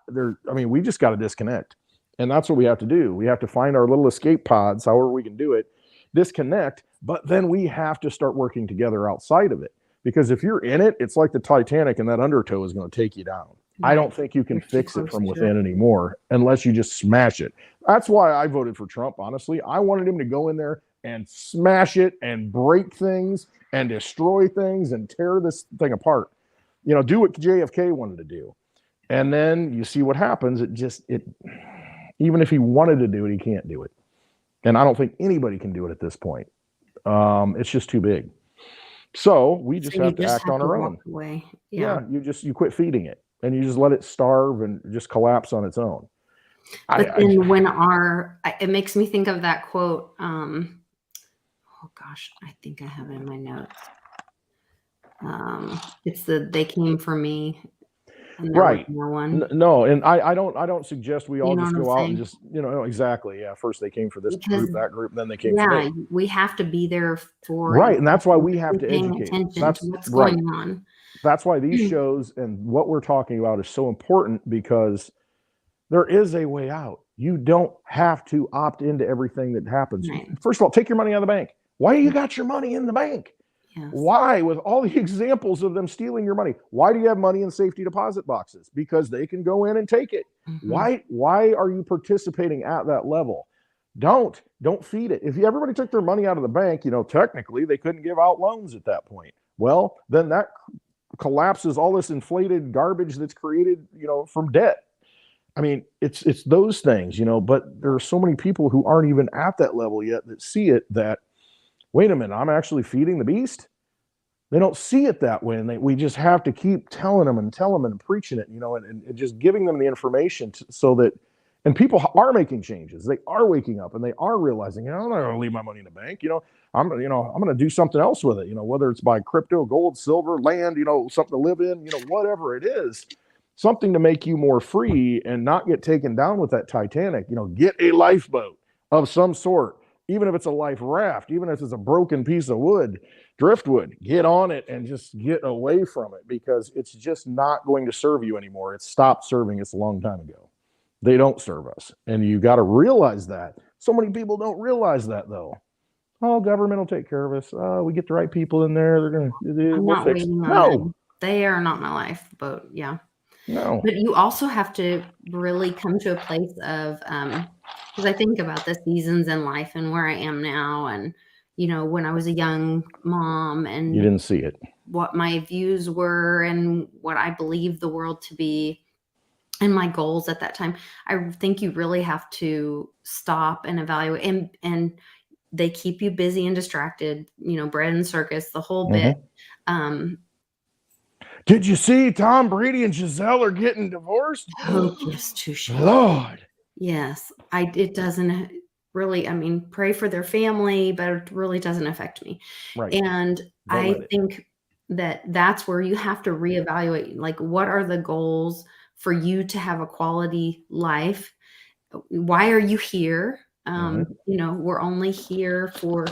We just got to disconnect. And that's what we have to do. We have to find our little escape pods, however we can do it, disconnect, but then we have to start working together outside of it. Because if you're in it, it's like the Titanic, and that undertow is going to take you down. I don't think you can fix it from within anymore unless you just smash it. That's why I voted for Trump, honestly. I wanted him to go in there and smash it and break things and destroy things and tear this thing apart. Do what JFK wanted to do. And then you see what happens. Even if he wanted to do it, he can't do it. And I don't think anybody can do it at this point. It's just too big. So we just have to act on our own. Yeah. You quit feeding it, and you just let it starve and just collapse on its own. But it makes me think of that quote. Oh gosh, I think I have it in my notes. It's they came for me. Right. No, and I don't suggest we all just go out and just, exactly. Yeah. First they came for this group, that group, then they came for me. We have to be there for right. And that's why we have to educate. That's what's going on. That's why these shows and what we're talking about is so important, because there is a way out. You don't have to opt into everything that happens. Right. First of all, take your money out of the bank. Why do you got your money in the bank? Yes. Why, with all the examples of them stealing your money, why do you have money in safety deposit boxes? Because they can go in and take it. Why are you participating at that level? Don't feed it. If everybody took their money out of the bank, technically they couldn't give out loans at that point. Well, then that collapses all this inflated garbage that's created, from debt. I mean, it's those things, but there are so many people who aren't even at that level yet that see it that, wait a minute, I'm actually feeding the beast. They don't see it that way. And we just have to keep telling them and preaching it, and just giving them the information so that, and people are making changes. They are waking up and they are realizing, I'm not going to leave my money in the bank. I'm going to do something else with it, whether it's buy crypto, gold, silver, land, something to live in, whatever it is, something to make you more free and not get taken down with that Titanic. Get a lifeboat of some sort. Even if it's a life raft, even if it's a broken piece of wood, driftwood, get on it and just get away from it, because it's just not going to serve you anymore. It's stopped serving us a long time ago. They don't serve us. And you got to realize that. So many people don't realize that, though. Oh, government will take care of us. Oh, we get the right people in there. They're going to do it. No, they are not my lifeboat. Yeah. No. But you also have to really come to a place of, because I think about the seasons in life and where I am now, and when I was a young mom, and you didn't see it, what my views were and what I believed the world to be, and my goals at that time. I think you really have to stop and evaluate, and they keep you busy and distracted. Bread and circus, the whole bit. Did you see Tom Brady and Giselle are getting divorced? Oh, yes, touche. Lord. Yes. It doesn't really, I mean, pray for their family, but it really doesn't affect me. Right. And Don't I let it. think that that's where you have to reevaluate, like, what are the goals for you to have a quality life? Why are you here? Mhm. We're only here for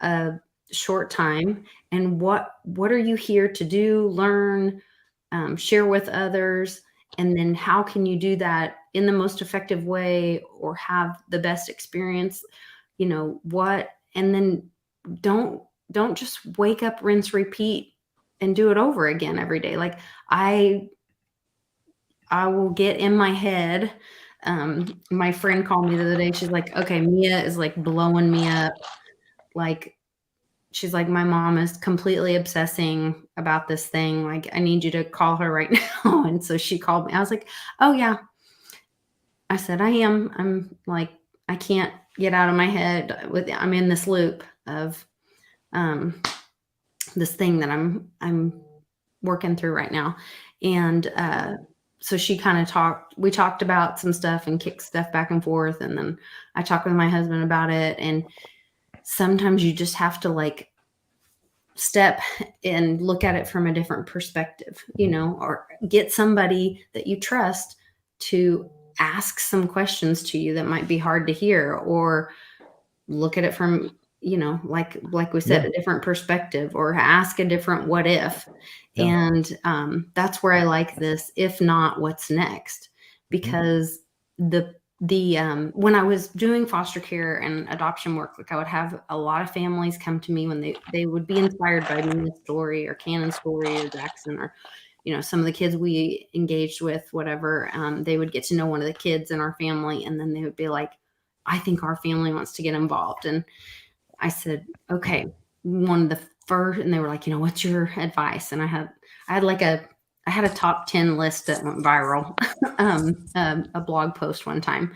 a short time. And what are you here to do, learn, share with others? And then how can you do that in the most effective way or have the best experience? And then don't don't just wake up, rinse, repeat, and do it over again every day. Like I will get in my head. My friend called me the other day. She's like, okay, Mia is like blowing me up. Like, she's like, my mom is completely obsessing about this thing. Like, I need you to call her right now. And so she called me. I was like, oh, yeah. I said, I am. I'm like, I can't get out of my head I'm in this loop of um, this thing that I'm working through right now. And so she kind of we talked about some stuff and kicked stuff back and forth. And then I talked with my husband about it. And sometimes you just have to like step and look at it from a different perspective, or get somebody that you trust to ask some questions to you that might be hard to hear, or look at it from, like we said, Yeah. a different perspective, or ask a different what if. Yeah. And that's where I like this, if not, what's next? Because the when I was doing foster care and adoption work, like I would have a lot of families come to me when they would be inspired by Mina's story or Cannon's story or Jackson, or some of the kids we engaged with, whatever. They would get to know one of the kids in our family, and then they would be like, I think our family wants to get involved. And I said, okay, one of the first, and they were like, what's your advice? And I had a top 10 list that went viral, a blog post one time.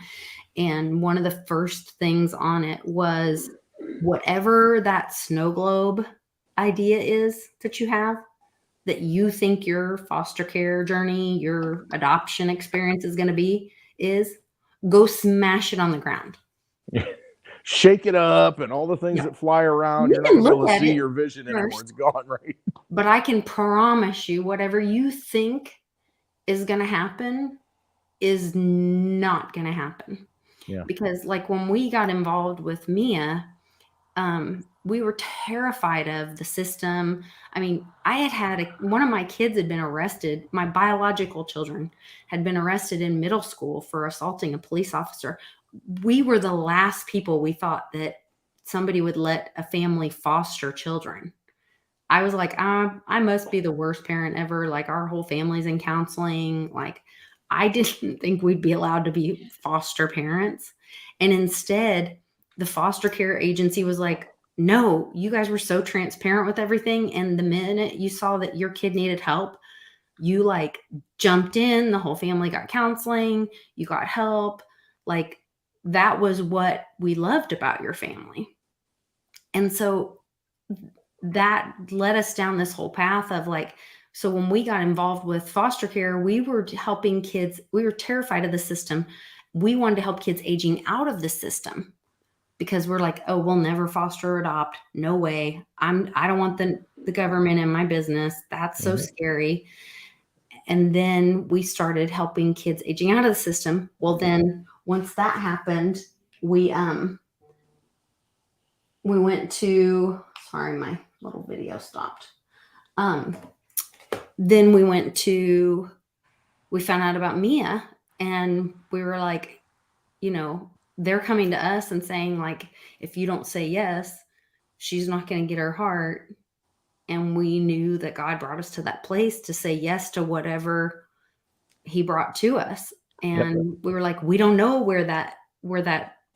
And one of the first things on it was, whatever that snow globe idea is that you have, that you think your foster care journey, your adoption experience is going to be, is go smash it on the ground. Shake it up and all the things Yeah. that fly around. You You're not can gonna be able look to at see it your vision anymore. first, It's gone, right? but I can promise you, whatever you think is going to happen is not going to happen. Yeah. Because like when we got involved with Mia, we were terrified of the system. I mean, one of my kids had been arrested. My biological children had been arrested in middle school for assaulting a police officer. We were the last people we thought that somebody would let a family foster children. I was like, I must be the worst parent ever. Like, our whole family's in counseling. Like, I didn't think we'd be allowed to be foster parents. And instead, the foster care agency was like, no, you guys were so transparent with everything. And the minute you saw that your kid needed help, you like jumped in. The whole family got counseling. You got help. Like, that was what we loved about your family. And so that led us down this whole path of like, so when we got involved with foster care, we were helping kids. We were terrified of the system. We wanted to help kids aging out of the system, because we're like, oh, we'll never foster or adopt. No way. I don't want the government in my business. That's so scary. And then we started helping kids aging out of the system. Well, then once that happened, we went to, sorry, my little video stopped. Then we found out about Mia, and we were like, they're coming to us and saying, like, if you don't say yes, she's not going to get her heart. And we knew that God brought us to that place to say yes to whatever he brought to us. And we were like, we don't know where that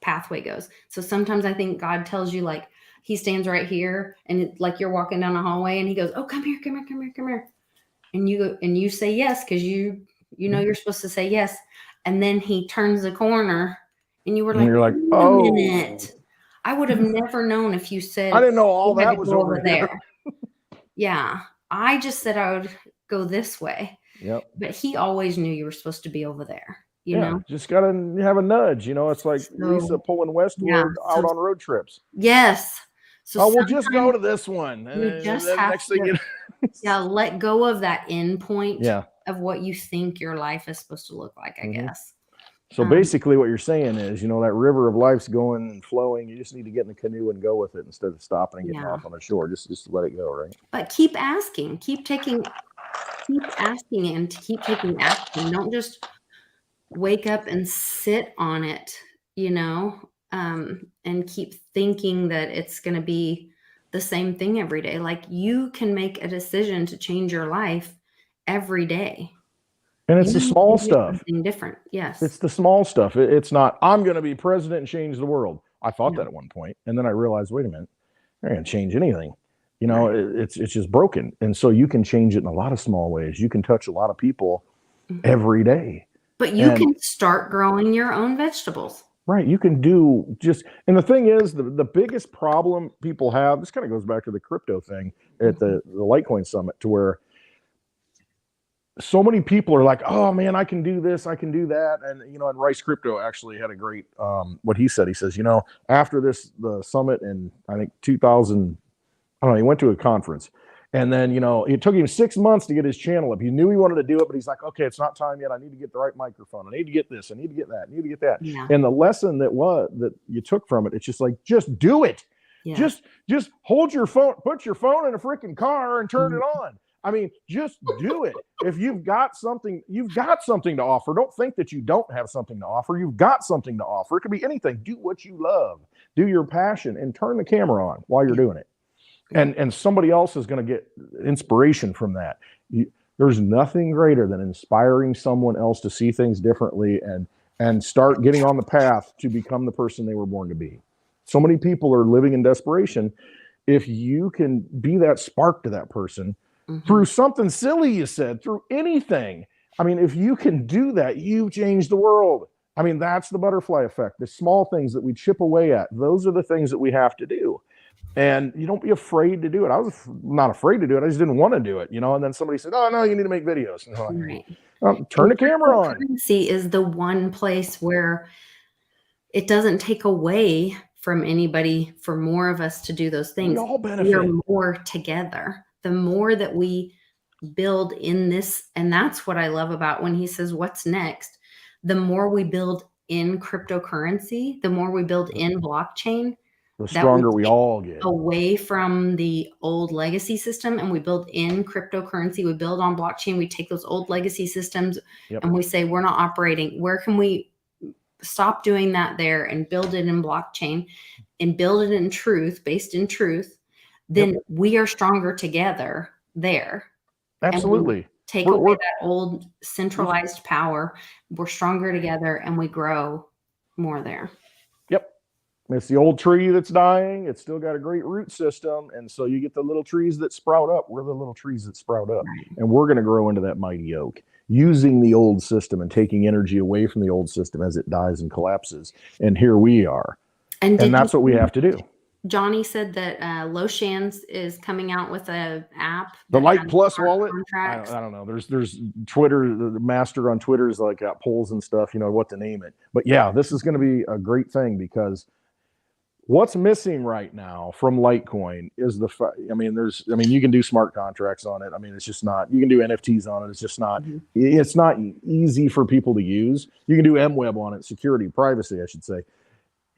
pathway goes. So sometimes I think God tells you, like, he stands right here, and like you're walking down a hallway, and he goes, oh, come here, come here, come here, come here. And you go and you say yes, because you know you're supposed to say yes. And then he turns the corner, and you were like, you're like, wait oh, a minute. I would have never known if you said, I didn't know all you had that to was go over here. there. Yeah. I just said I would go this way. Yep. But he always knew you were supposed to be over there. you Yeah, know? just gotta have a nudge. It's like Lisa So, pulling yeah. westward out So, on road trips. yes. So Oh, we'll just go sometimes to this one, you and just then have next thing to, you know, yeah, let go of that end point yeah. of what you think your life is supposed to look like, I hmm guess. So Um, basically, what you're saying is, that river of life's going and flowing. You just need to get in the canoe and go with it instead of stopping and getting yeah. off on the shore. Just let it go, right? But keep asking, keep asking and to keep taking action. Don't just wake up and sit on it, and keep thinking that it's going to be the same thing every day. Like you can make a decision to change your life every day. And it's the You small can do stuff. something different. Yes. It's the small stuff. It's not, I'm going to be president and change the world. I thought No. that at one point, and then I realized, wait a minute, they're going to change anything. Right. It's just broken, and so you can change it in a lot of small ways. You can touch a lot of people Mhm. every day, But you and can start growing your own vegetables. right, you can do just. And the thing is, the biggest problem people have. This kind of goes back to the crypto thing at the Litecoin summit, to where so many people are like, oh man, I can do this, I can do that. And Rice Crypto actually had a great what he said. He says, after the summit in I think 2000, I don't know, he went to a conference. And then, it took him 6 months to get his channel up. He knew he wanted to do it, but he's like, okay, it's not time yet. I need to get the right microphone. I need to get this. I need to get that. I need to get that. Yeah. And the lesson that you took from it, it's just like, just do it. Yeah. Just hold your phone, put your phone in a freaking car and turn it on. I mean, just do it. If you've got something to offer. Don't think that you don't have something to offer. You've got something to offer. It could be anything. Do what you love. Do your passion and turn the camera on while you're doing it. And somebody else is going to get inspiration from that. There's nothing greater than inspiring someone else to see things differently and start getting on the path to become the person they were born to be. So many people are living in desperation. If you can be that spark to that person through something silly you said, through anything. I mean, if you can do that, you've changed the world. I mean, that's the butterfly effect. The small things that we chip away at, those are the things that we have to do. And you don't be afraid to do it. I was not afraid to do it. I just didn't want to do it, And then somebody said, oh, no, you need to make videos. And Right. Turn the camera on. Cryptocurrency is the one place where it doesn't take away from anybody for more of us to do those things. We all benefit. We are more together. The more that we build in this, and that's what I love about when he says, what's next? The more we build in cryptocurrency, the more we build in blockchain, the stronger we all get. Away from the old legacy system, and we build in cryptocurrency, we build on blockchain, we take those old legacy systems and we say, we're not operating. Where can we stop doing that there and build it in blockchain and build it in truth, based in truth? Then we are stronger together there. Absolutely. Take away that old centralized power. We're stronger together and we grow more there. Yep. It's the old tree that's dying. It's still got a great root system. And so you get the little trees that sprout up. We're the little trees that sprout up. Right. And we're going to grow into that mighty oak, using the old system and taking energy away from the old system as it dies and collapses. And here we are. And that's what we have to do. Johnny said that Loshans is coming out with an app. The Light Plus wallet. I don't know. There's Twitter. The master on Twitter is like got polls and stuff. What to name it. But yeah, this is going to be a great thing, because what's missing right now from Litecoin is you can do smart contracts on it. I mean, it's just not. You can do NFTs on it. It's just not. It's not easy for people to use. You can do MWeb on it, security, privacy, I should say.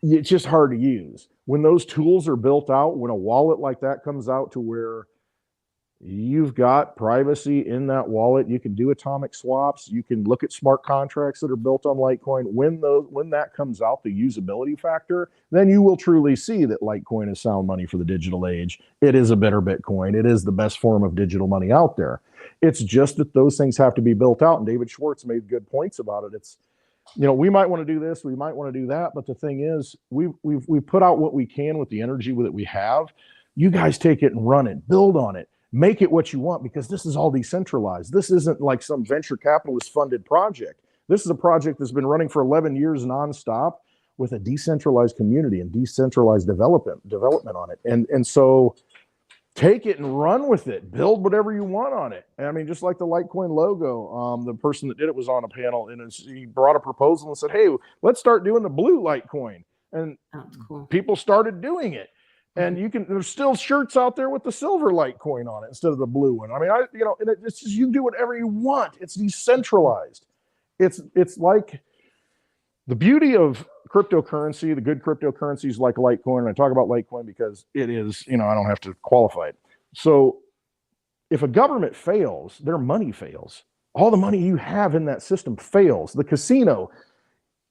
It's just hard to use. When those tools are built out, when a wallet like that comes out to where you've got privacy in that wallet, you can do atomic swaps, you can look at smart contracts that are built on Litecoin. When that comes out, the usability factor, then you will truly see that Litecoin is sound money for the digital age. It is a better Bitcoin. It is the best form of digital money out there. It's just that those things have to be built out. And David Schwartz made good points about it. It's, we might want to do this, we might want to do that, but the thing is, we've put out what we can with the energy that we have. You guys take it and run it, build on it, make it what you want, because this is all decentralized. This isn't like some venture capitalist funded project. This is a project that's been running for 11 years nonstop with a decentralized community and decentralized development on it. And so take it and run with it. Build whatever you want on it. I mean, just like the Litecoin logo, the person that did it was on a panel, and he brought a proposal and said, hey, let's start doing the blue Litecoin. And That's cool. people started doing it. And there's still shirts out there with the silver Litecoin on it instead of the blue one. I mean, it's just, you do whatever you want. It's decentralized. It's like the beauty of cryptocurrency, the good cryptocurrencies like Litecoin, and I talk about Litecoin because it is, I don't have to qualify it. So if a government fails, their money fails. All the money you have in that system fails. The casino,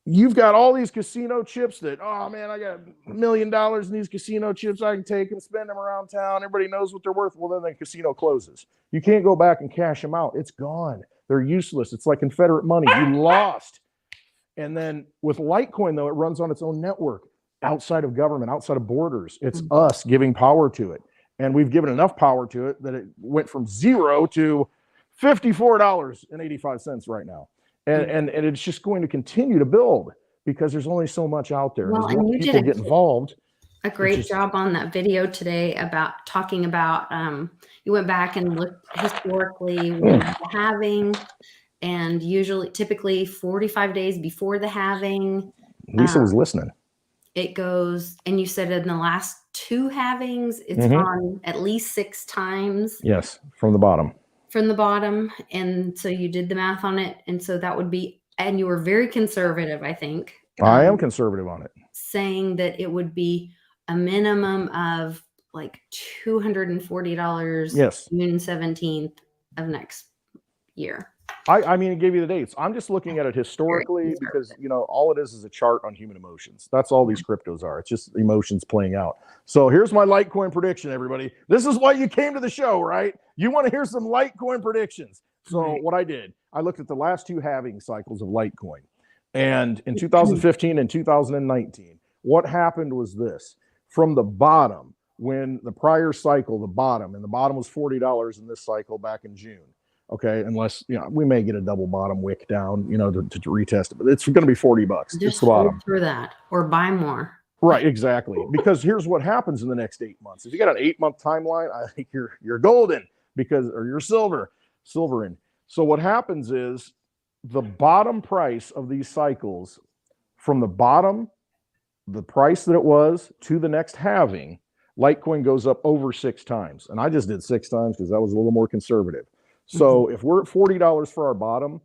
you've got all these casino chips that, oh man, I got $1 million in these casino chips. I can take and spend them around town. Everybody knows what they're worth. Well, then the casino closes. You can't go back and cash them out. It's gone. They're useless. It's like Confederate money. You lost. And then with Litecoin, though, it runs on its own network outside of government, outside of borders. It's us giving power to it. And we've given enough power to it that it went from 0 to $54.85 right now. And it's just going to continue to build because there's only so much out there. Well, and you people get involved. A great job on that video today about talking about, you went back and looked historically when the halving, and typically 45 days before the halving. Lisa was listening. It goes, and you said in the last 2 halvings, it's gone at least 6 times. Yes, from the bottom. And so you did the math on it. And so that would be, and you were very conservative, I think. I am conservative on it. Saying that it would be a minimum of like $240. Yes. June 17th of next year. I mean, it gave you the dates. I'm just looking at it historically because, all it is a chart on human emotions. That's all these cryptos are. It's just emotions playing out. So here's my Litecoin prediction, everybody. This is why you came to the show, right? You want to hear some Litecoin predictions. So what I did, I looked at the last 2 halving cycles of Litecoin. And in 2015 and 2019, what happened was this. From the bottom, when the prior cycle, the bottom was $40 in this cycle back in June. Okay, unless we may get a double bottom wick down, to retest it, but it's going to be $40. Just it's the bottom through that, or buy more. Right, exactly. Because here's what happens in the next 8 months. If you got an 8-month timeline, I think you're golden or you're silvering. So what happens is the bottom price of these cycles, from the bottom, the price that it was to the next halving, Litecoin goes up over 6 times, and I just did 6 times because that was a little more conservative. So if we're at $40 for our bottom,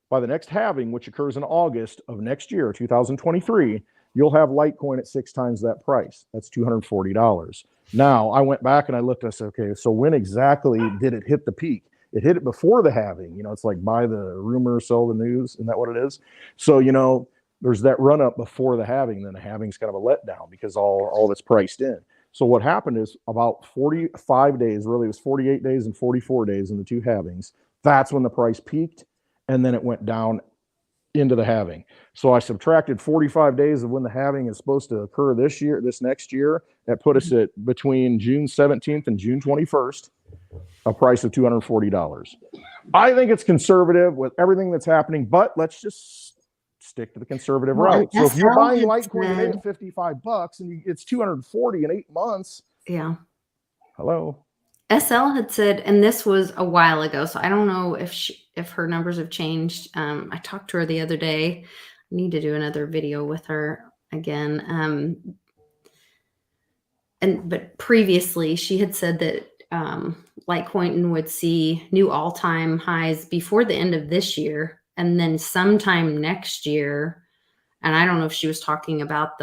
by the next halving, which occurs in August of next year, 2023, you'll have Litecoin at 6 times that price. That's $240. Now, I went back and I looked, I said, okay, so when exactly did it hit the peak? It hit it before the halving. It's like buy the rumor, sell the news. Isn't that what it is? So, there's that run up before the halving. Then the halving's kind of a letdown because all that's priced in. So what happened is about 45 days, really it was 48 days and 44 days in the 2 halvings. That's when the price peaked, and then it went down into the halving. So I subtracted 45 days of when the halving is supposed to occur this next year. That put us at between June 17th and June 21st, a price of $240. I think it's conservative with everything that's happening, but let's just stick to the conservative route. So if you're buying Litecoin today at $55 and it's $240 in 8 months. Yeah. Hello. SL had said, and this was a while ago, so I don't know if her numbers have changed. I talked to her the other day. I need to do another video with her again. But previously she had said that Litecoin would see new all-time highs before the end of this year. And then sometime next year, and I don't know if she was talking about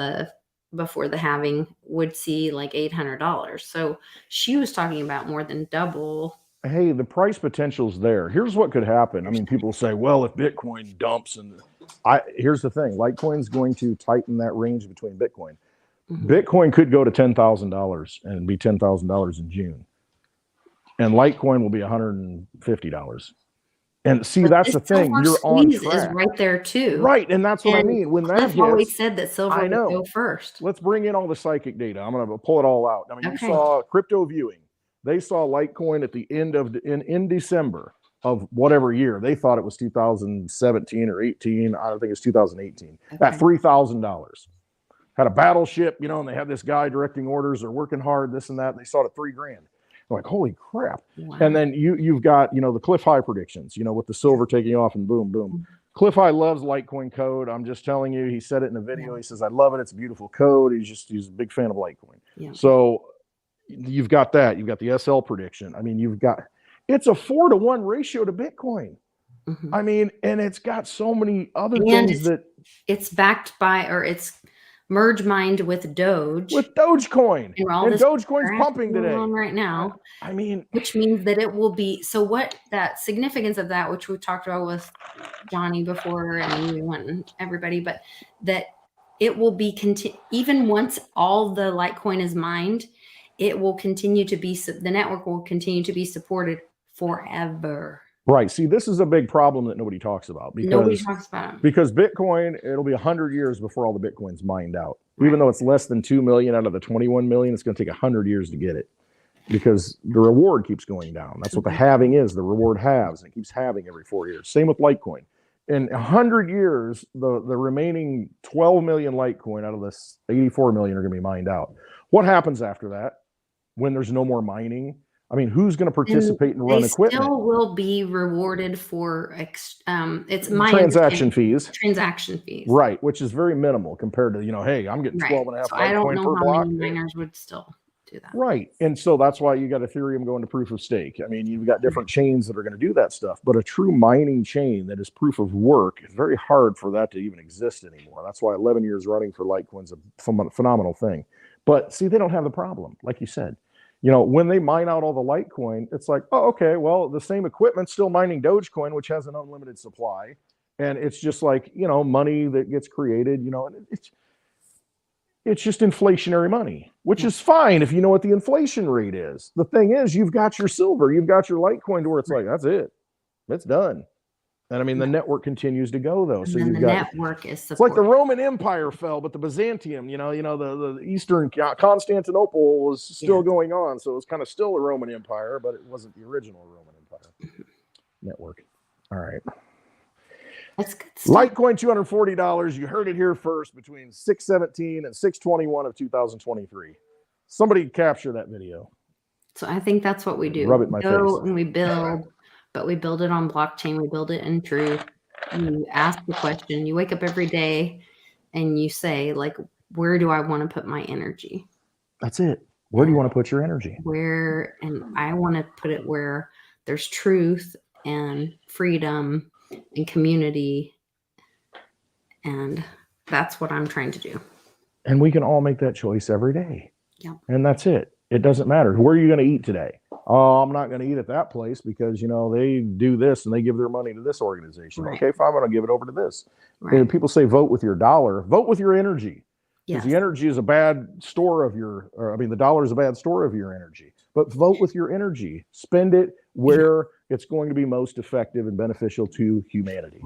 before the halving, would see like $800. So she was talking about more than double. Hey, the price potential's there. Here's what could happen. I mean, people say, well, if Bitcoin dumps, here's the thing. Litecoin's going to tighten that range between Bitcoin. Bitcoin could go to $10,000 and be $10,000 in June. And Litecoin will be $150. And see, but that's the thing. You're on track. Is right there too. Right, and that's what I mean. When that hits, always said that silver would go first. Let's bring in all the psychic data. I'm going to pull it all out. I mean, you saw Crypto Viewing. They saw Litecoin at the end of in December of whatever year. They thought it was 2017 or 18. I don't think it's 2018. At $3,000. Had a battleship, and they had this guy directing orders. They're working hard, this and that. They saw it at $3,000. I'm like, holy crap. Wow. And then you've got, the Cliff High predictions, with the silver taking off and boom, boom. Mhm. Cliff High loves Litecoin code. I'm just telling you, he said it in a video. Yeah. He says, I love it. It's a beautiful code. He's a big fan of Litecoin. Yeah. So you've got that. You've got the SL prediction. I mean, it's a 4-to-1 ratio to Bitcoin. Mhm. I mean, and it's got so many other And things that it's backed by, or it's merge mined with Doge. with Dogecoin, and all and this Dogecoin's crap pumping going today on right now, I mean, which means that it will be. So what that significance of that, which we talked about with Johnny before, and we went and everybody, but that it will be even once all the Litecoin is mined, it will continue to be, the network will continue to be supported forever. right. See, this is a big problem that nobody talks about Nobody talks about it. because Bitcoin, it'll be 100 years before all the Bitcoin's mined out. Right. Even though it's less than 2 million out of the 21 million, it's going to take 100 years to get it because the reward keeps going down. That's what the halving is. The reward halves, and it keeps halving every 4 years. Same with Litecoin. In 100 years, the remaining 12 million Litecoin out of this 84 million are going to be mined out. What happens after that when there's no more mining? I mean, who's going to participate and run equipment? Still will be rewarded for it's my transaction fees. Transaction fees, right? Which is very minimal compared to hey, I'm getting 12.5 so I don't know per how block. many miners would still do that, right? And so that's why you got Ethereum going to proof of stake. I mean, you've got different chains that are going to do that stuff, but a true mining chain that is proof of work is very hard for that to even exist anymore. That's why 11 years running for Litecoin's a phenomenal thing. But see, they don't have the problem, like you said. When they mine out all the Litecoin, it's like, oh, okay, well, the same equipment's still mining Dogecoin, which has an unlimited supply. And it's just like, money that gets created, it's just inflationary money, which is fine if you know what the inflation rate is. The thing is, you've got your silver, you've got your Litecoin to where it's like, that's it. It's done. And I mean, the network continues to go though. and So then you've the got network is it's like the supported. Roman Empire fell, but the Byzantium, the Eastern Constantinople was still going on. So it was kind of still a Roman Empire, but it wasn't the original Roman Empire network. All right. That's good stuff. Litecoin, $240. You heard it here first, between 6/17 and 6/21 of 2023. Somebody capture that video. So I think that's what we do. Rub it in my We go face. and we build, but we build it on blockchain. We build it in truth. You ask the question. You wake up every day and you say, like, where do I want to put my energy? That's it. Where do you want to put your energy? And I want to put it where there's truth and freedom and community. And that's what I'm trying to do. And we can all make that choice every day. Yeah. And that's it. It doesn't matter. Where are you going to eat today? Oh, I'm not going to eat at that place because, they do this and they give their money to this organization. Right. Okay, fine. I'm going to give it over to this. Right. And people say, vote with your dollar. Vote with your energy. Yes. Because the energy is a bad store of the dollar is a bad store of your energy. But vote with your energy. Spend it where it's going to be most effective and beneficial to humanity.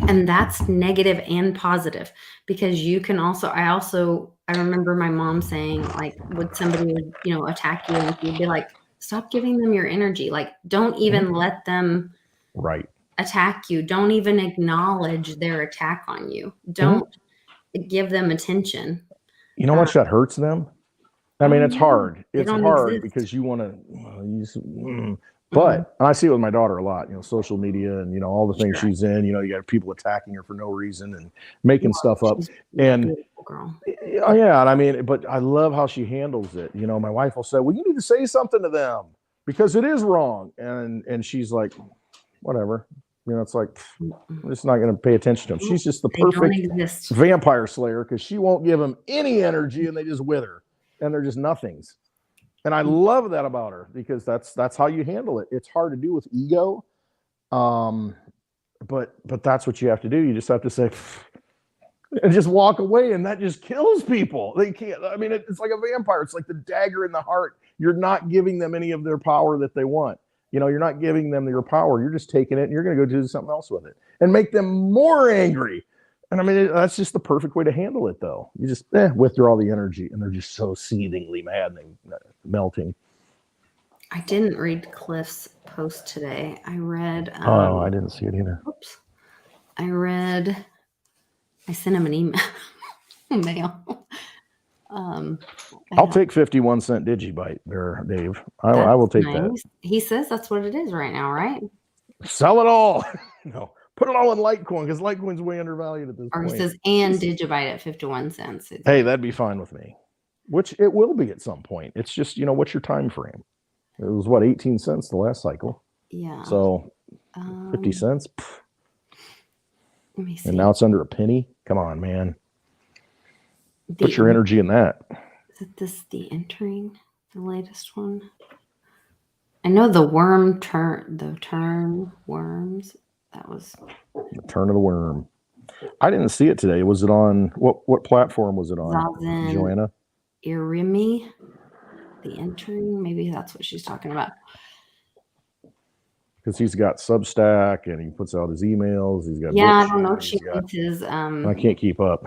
And that's negative and positive, because you can I remember my mom saying, like, would somebody, attack you, and she'd be like, stop giving them your energy. Like, don't even let them attack you. Don't even acknowledge their attack on you. Don't give them attention. You know how much that hurts them? I mean, it's hard. It's hard exist. because you want to, but and I see it with my daughter a lot, social media and, all the things she's in, you got people attacking her for no reason and making stuff up. And beautiful girl. Yeah. And I mean, but I love how she handles it. My wife will say, well, you need to say something to them because it is wrong. And she's like, whatever. It's like, I'm just not going to pay attention to them. She's just the perfect vampire slayer because she won't give them any energy and they just wither and they're just nothings. And I love that about her because that's how you handle it. It's hard to do with ego. But that's what you have to do. You just have to say and just walk away, and that just kills people. They can't. I mean, it's like a vampire. It's like the dagger in the heart. You're not giving them any of their power that they want. You're not giving them your power. You're just taking it and you're going to go do something else with it and make them more angry. And I mean, that's just the perfect way to handle it, though. You just withdraw the energy, and they're just so seethingly mad and melting. I didn't read Cliff's post today. I read. I didn't see it either. Oops. I sent him an email. Um, I'll take 51 cent Digibite there, Dave. I that's will take nice. He says that's what it is right now, right? that. Sell it all. No, put it all in Litecoin because Litecoin's way undervalued at this Or he point. says, and Digibyte at 51 cents. Hey, that'd be fine with me. Which it will be at some point. It's just, what's your time frame? It was what, 18 cents the last cycle. Yeah. So 50 cents. Pff. Let me see. And now it's under a penny. Come on, man. Put your energy in that. Is it this the entering? The latest one? I know the turn worms. That was The turn of the worm. I didn't see it today. Was it on what platform was it on? Zazen Joanna? Irimi. The entering. Maybe that's what she's talking about. Because he's got Substack and he puts out his emails. He's got I don't know if she means his I can't keep up.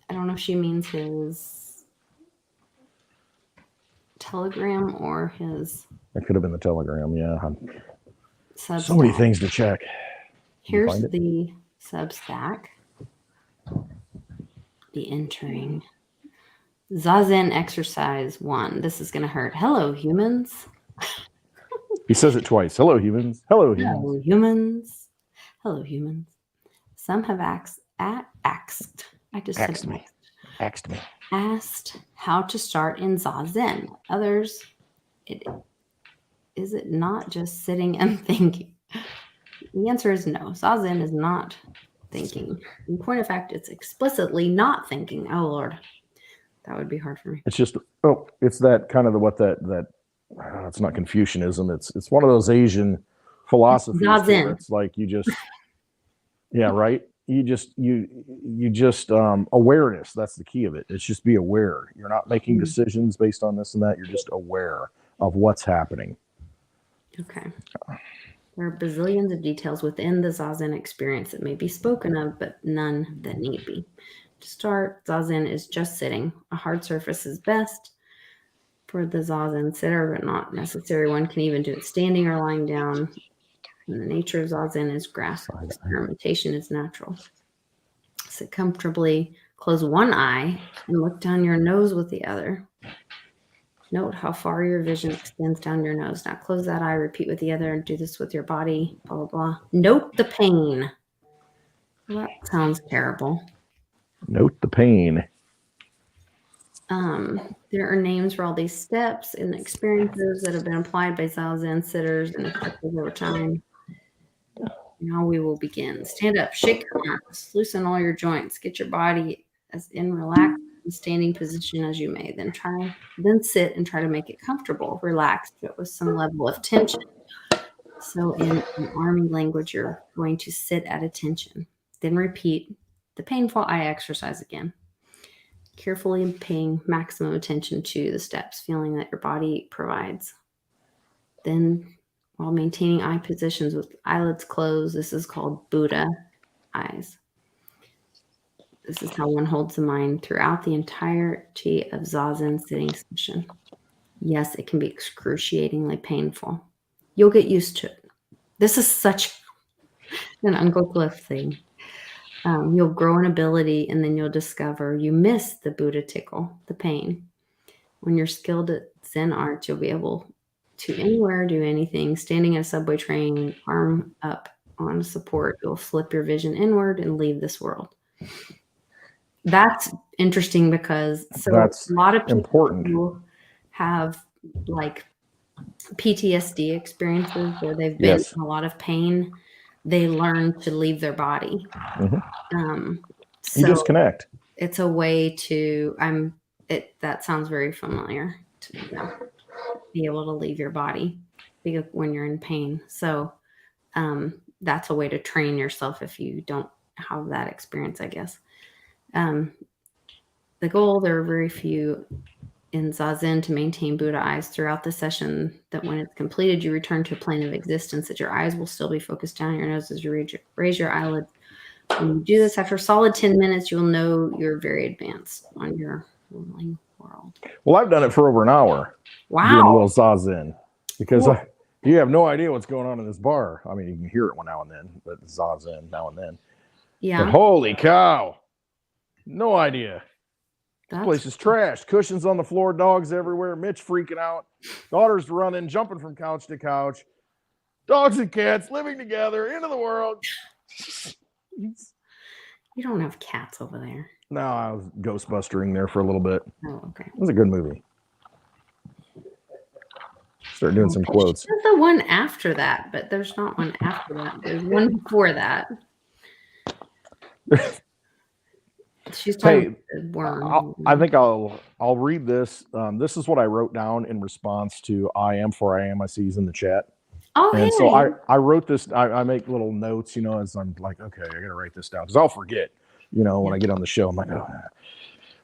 I don't know if she means his Telegram or his. That could have been the Telegram, yeah. Substack. So many things to check. Here's the Substack. The entering. Zazen exercise 1. This is going to hurt. Hello, humans. He says it twice. Hello, humans. Hello, humans. Hello, humans. Hello, humans. Some have asked. I just Asked said me. Asked me. Asked how to start in Zazen. Others, is it not just sitting and thinking? The answer is no. Zazen is not thinking. In point of fact, it's explicitly not thinking. Oh Lord, that would be hard for me. It's just it's that kind of it's not Confucianism. It's one of those Asian philosophies. Zazen. It's like you just right. You just awareness. That's the key of it. It's just be aware. You're not making decisions based on this and that. You're just aware of what's happening. Okay. There are bazillions of details within the Zazen experience that may be spoken of, but none that need be. To start, Zazen is just sitting. A hard surface is best for the Zazen sitter, but not necessary. One can even do it standing or lying down. And the nature of Zazen is grasp. Experimentation is natural. Sit comfortably, close one eye, and look down your nose with the other. Note how far your vision extends down your nose. Now close that eye, repeat with the other, and do this with your body, blah, blah, blah. Note the pain. Well, that sounds terrible. Note the pain. There are names for all these steps and experiences that have been applied by Zazen sitters and instructors over time. Now we will begin. Stand up, shake your arms, loosen all your joints, get your body as in relaxed standing position as you may. Then sit and try to make it comfortable, relaxed, but with some level of tension. So in army language, you're going to sit at attention. Then repeat the painful eye exercise again. Carefully paying maximum attention to the steps, feeling that your body provides. Then, while maintaining eye positions with eyelids closed, this is called Buddha eyes. This is how one holds the mind throughout the entirety of Zazen sitting session. Yes, it can be excruciatingly painful. You'll get used to it. This is such an Uncle Cliff thing. You'll grow an ability and then you'll discover you miss the Buddha tickle, the pain. When you're skilled at Zen art, you'll be able to anywhere do anything. Standing in a subway train, arm up on support, you'll flip your vision inward and leave this world. That's interesting because that's a lot of people important. who have like PTSD experiences where they've been in a lot of pain, they learn to leave their body. Mm-hmm. So you disconnect. It's a way to that sounds very familiar to be able to leave your body when you're in pain. So that's a way to train yourself if you don't have that experience, I guess. The goal, there are very few in Zazen to maintain Buddha eyes throughout the session, that when it's completed, you return to a plane of existence, that your eyes will still be focused down your nose as you raise your eyelids. When you do this after a solid 10 minutes, you'll know you're very advanced on your ruling world. Well, I've done it for over an hour. Wow. Doing a little Zazen. Because you have no idea what's going on in this bar. I mean, you can hear it now and then, but Zazen now and then. Yeah. But holy cow. No idea. That's Place is trashed. Cushions on the floor, dogs everywhere. Mitch freaking out. Daughter's running, jumping from couch to couch. Dogs and cats living together, into the world. you don't have cats over there. No, I was Ghostbustering there for a little bit. Oh, okay. It was a good movie. Start doing some quotes. There's the one after that, but there's not one after that. There's one before that. She's talking about the worm. I think I'll read this. This is what I wrote down in response to I Am For I Am. I see he's in the chat. Oh, And hey. so I wrote this. I make little notes, as I'm like, okay, I got to write this down because I'll forget, when I get on the show. I'm like, oh.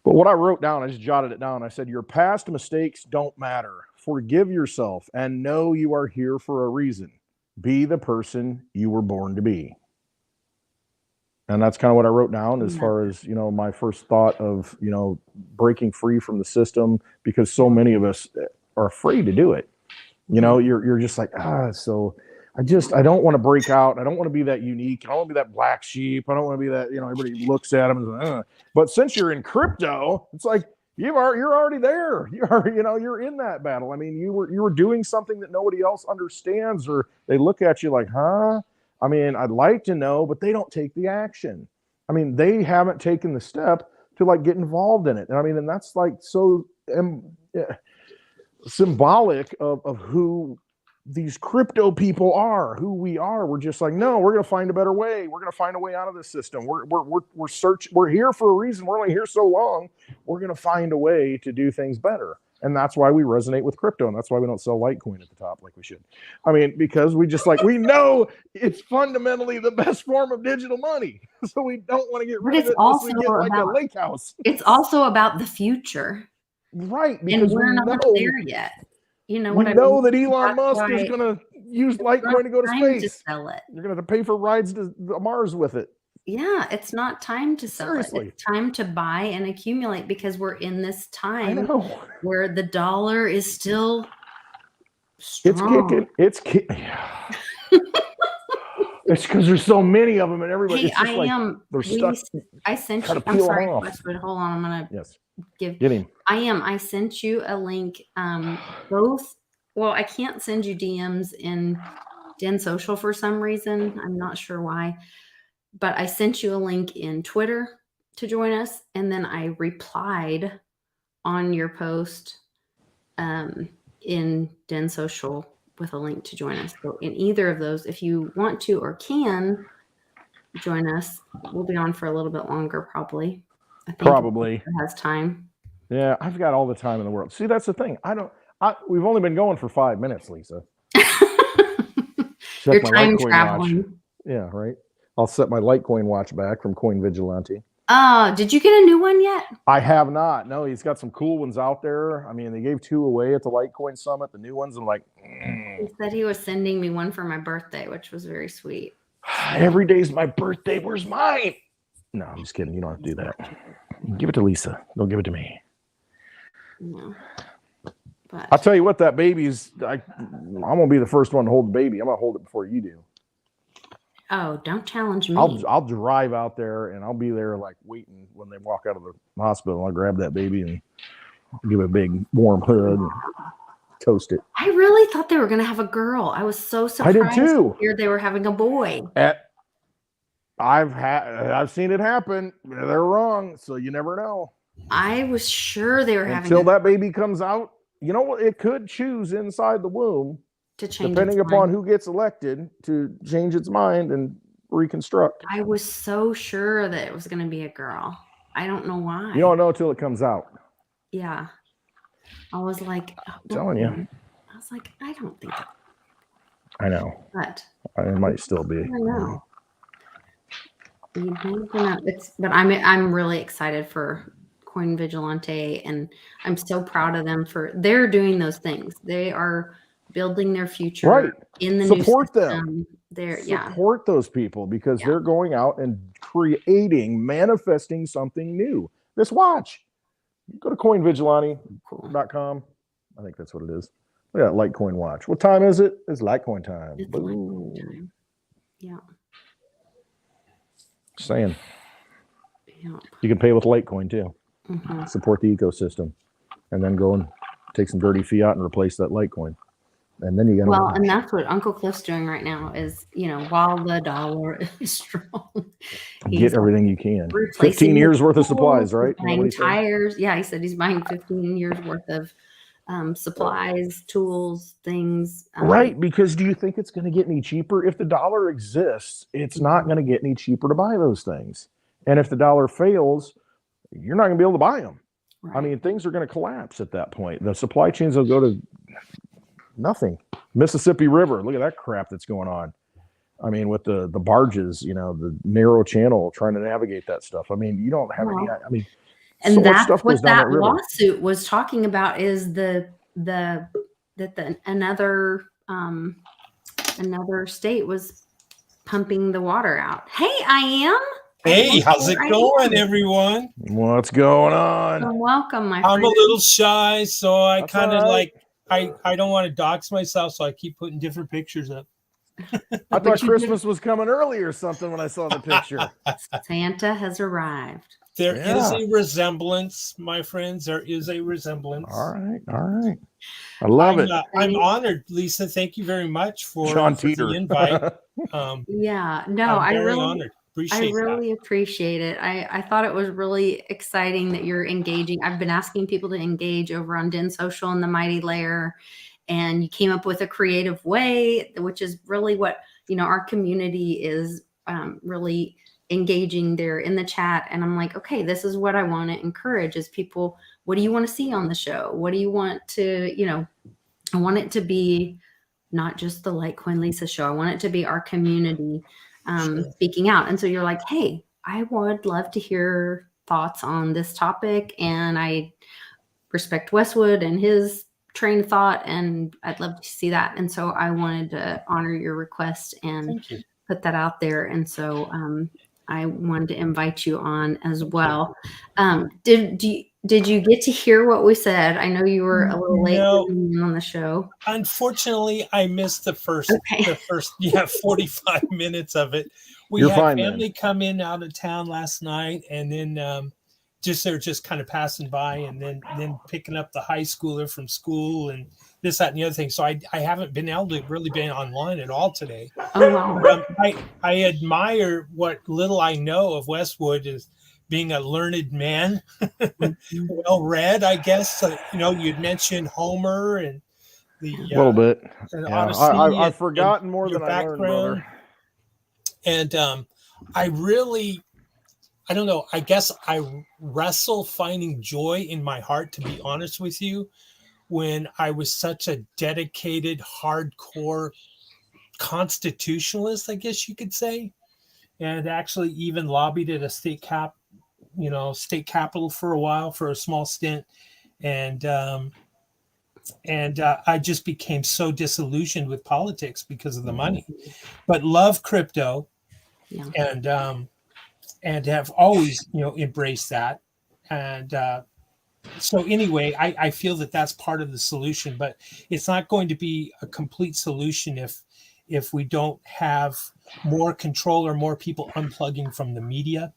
But what I wrote down, I just jotted it down. I said, your past mistakes don't matter. Forgive yourself and know you are here for a reason. Be the person you were born to be. And that's kind of what I wrote down as far as, my first thought of, breaking free from the system, because so many of us are afraid to do it. You're just like, so I don't want to break out. I don't want to be that unique. I don't want to be that black sheep. I don't want to be that, everybody looks at them and like, But since you're in crypto, it's like, you're already there. You're in that battle. I mean, you were doing something that nobody else understands, or they look at you like, huh? I mean, I'd like to know, but they don't take the action. I mean, they haven't taken the step to get involved in it. And I mean, and that's so symbolic of who these crypto people are, who we are. We're just like, no, we're going to find a better way. We're going to find a way out of this system. We're here for a reason. We're only here so long. We're going to find a way to do things better. And that's why we resonate with crypto. And that's why we don't sell Litecoin at the top like we should. I mean, because we just we know it's fundamentally the best form of digital money. So we don't want to get rid of it unless we get a lake house. It's also about the future. Right. Because and we're not there yet. We know that Elon Musk is going to use Litecoin to go to space. To sell it. You're going to have to pay for rides to Mars with it. Yeah, it's not time to sell it. It's time to buy and accumulate, because we're in this time where the dollar is still strong. It's kicking. Yeah. It's because there's so many of them, and everybody. Hey, they're stuck. I sent you. I'm sorry, but hold on. I'm gonna get him. I sent you a link. Both. Well, I can't send you DMs in Den Social for some reason. I'm not sure why. But I sent you a link in Twitter to join us, and then I replied on your post in Den Social with a link to join us. So in either of those, if you want to or can join us, we'll be on for a little bit longer, probably. I think probably has time. Yeah, I've got all the time in the world. See, that's the thing. We've only been going for 5 minutes, Lisa. You're time traveling. Watch. Yeah, right. I'll set my Litecoin watch back from Coin Vigilante. Oh, did you get a new one yet? I have not. No, he's got some cool ones out there. I mean, they gave 2 away at the Litecoin Summit, the new ones. I'm like, He said he was sending me one for my birthday, which was very sweet. Every day's my birthday. Where's mine? No, I'm just kidding. You don't have to do that. Give it to Lisa. Don't give it to me. No. But I'll tell you what, that baby's. I'm gonna be the first one to hold the baby. I'm gonna hold it before you do. Oh, don't challenge me. I'll drive out there and I'll be there waiting when they walk out of the hospital. I'll grab that baby and give it a big warm hug and toast it. I really thought they were going to have a girl. I was so surprised. I did too. To hear they were having a boy. I've seen it happen. They're wrong, so you never know. I was sure they were until that baby comes out. You know what? It could choose inside the womb. To change depending upon who gets elected, to change its mind and reconstruct. I was so sure that it was going to be a girl. I don't know why. You don't know until it comes out. Yeah. I was like, I'm telling you. I was like, I don't think it. I know. But it might still be. I know. But I'm really excited for Coin Vigilante, and I'm so proud of them they're doing those things. They are building their future in the support new them. Support those people, because they're going out and manifesting something new. This watch. Go to coinvigilante.com. I think that's what it is. Look at that Litecoin watch. What time is it? It's Litecoin time. It's Litecoin time. Yeah. Just saying. Yeah. You can pay with Litecoin too. Mhm. support the ecosystem, and then go and take some dirty fiat and replace that Litecoin. And then you got to Well, and that's what Uncle Cliff's doing right now is, while the dollar is strong, he's get everything you can. replacing 15 years worth of tools, supplies, right? he's buying tires. Yeah, he said he's buying 15 years worth of supplies, tools, things. Right, because do you think it's going to get any cheaper? If the dollar exists, it's not going to get any cheaper to buy those things. And if the dollar fails, you're not going to be able to buy them. Right. I mean, things are going to collapse at that point. The supply chains will go to nothing. Mississippi River, look at that crap that's going on. I mean, with the barges, the narrow channel trying to navigate that stuff. I mean, you don't have any. I mean, and so much that's stuff what goes down that that river. lawsuit was talking about is another state was pumping the water out. Hey, I am. Hey, how's it going, everyone? What's going on? Welcome, my friend. I'm a little shy, so I That's kind of all right. I don't want to dox myself, so I keep putting different pictures up. I thought Christmas was coming early or something when I saw the picture. Santa has arrived. There is a resemblance, my friends. There is a resemblance. All right. I love it. I'm honored, Lisa. Thank you very much for John the Teeter. invite. Yeah, no, I'm I very really honored. Appreciate it. I thought it was really exciting that you're engaging. I've been asking people to engage over on Den Social and the Mighty Layer, and you came up with a creative way, which is really what our community is really engaging there in the chat. And I'm like, okay, this is what I want to encourage is people. What do you want to see on the show? What do you want to I want it to be not just the Litecoin Lisa show. I want it to be our community speaking out. And so you're like, hey, I would love to hear thoughts on this topic. And I respect Westwood and his train of thought, and I'd love to see that. And so I wanted to honor your request and put that out there. And so I wanted to invite you on as well. Did you get to hear what we said? I know you were a little late on the show. Unfortunately, I missed the first 45 minutes of it. We You're had fine, family then. come in out of town last night, and then they're just kind of passing by, and then picking up the high schooler from school and this, that, and the other thing. So I haven't been able to really be online at all today. Oh wow! I admire what little I know of Westwood is being a learned man, well read, I guess. You'd mentioned Homer and the a little bit. and Yeah. Odyssey. I've forgotten more your than I learned, brother. And I don't know. I guess I wrestle finding joy in my heart, to be honest with you, when I was such a dedicated, hardcore constitutionalist, I guess you could say, and actually even lobbied at a state capital for a while for a small stint. And I just became so disillusioned with politics because of the money, but love crypto. Yeah. And have always, embraced that. And so anyway, I feel that that's part of the solution, but it's not going to be a complete solution if we don't have more control or more people unplugging from the media.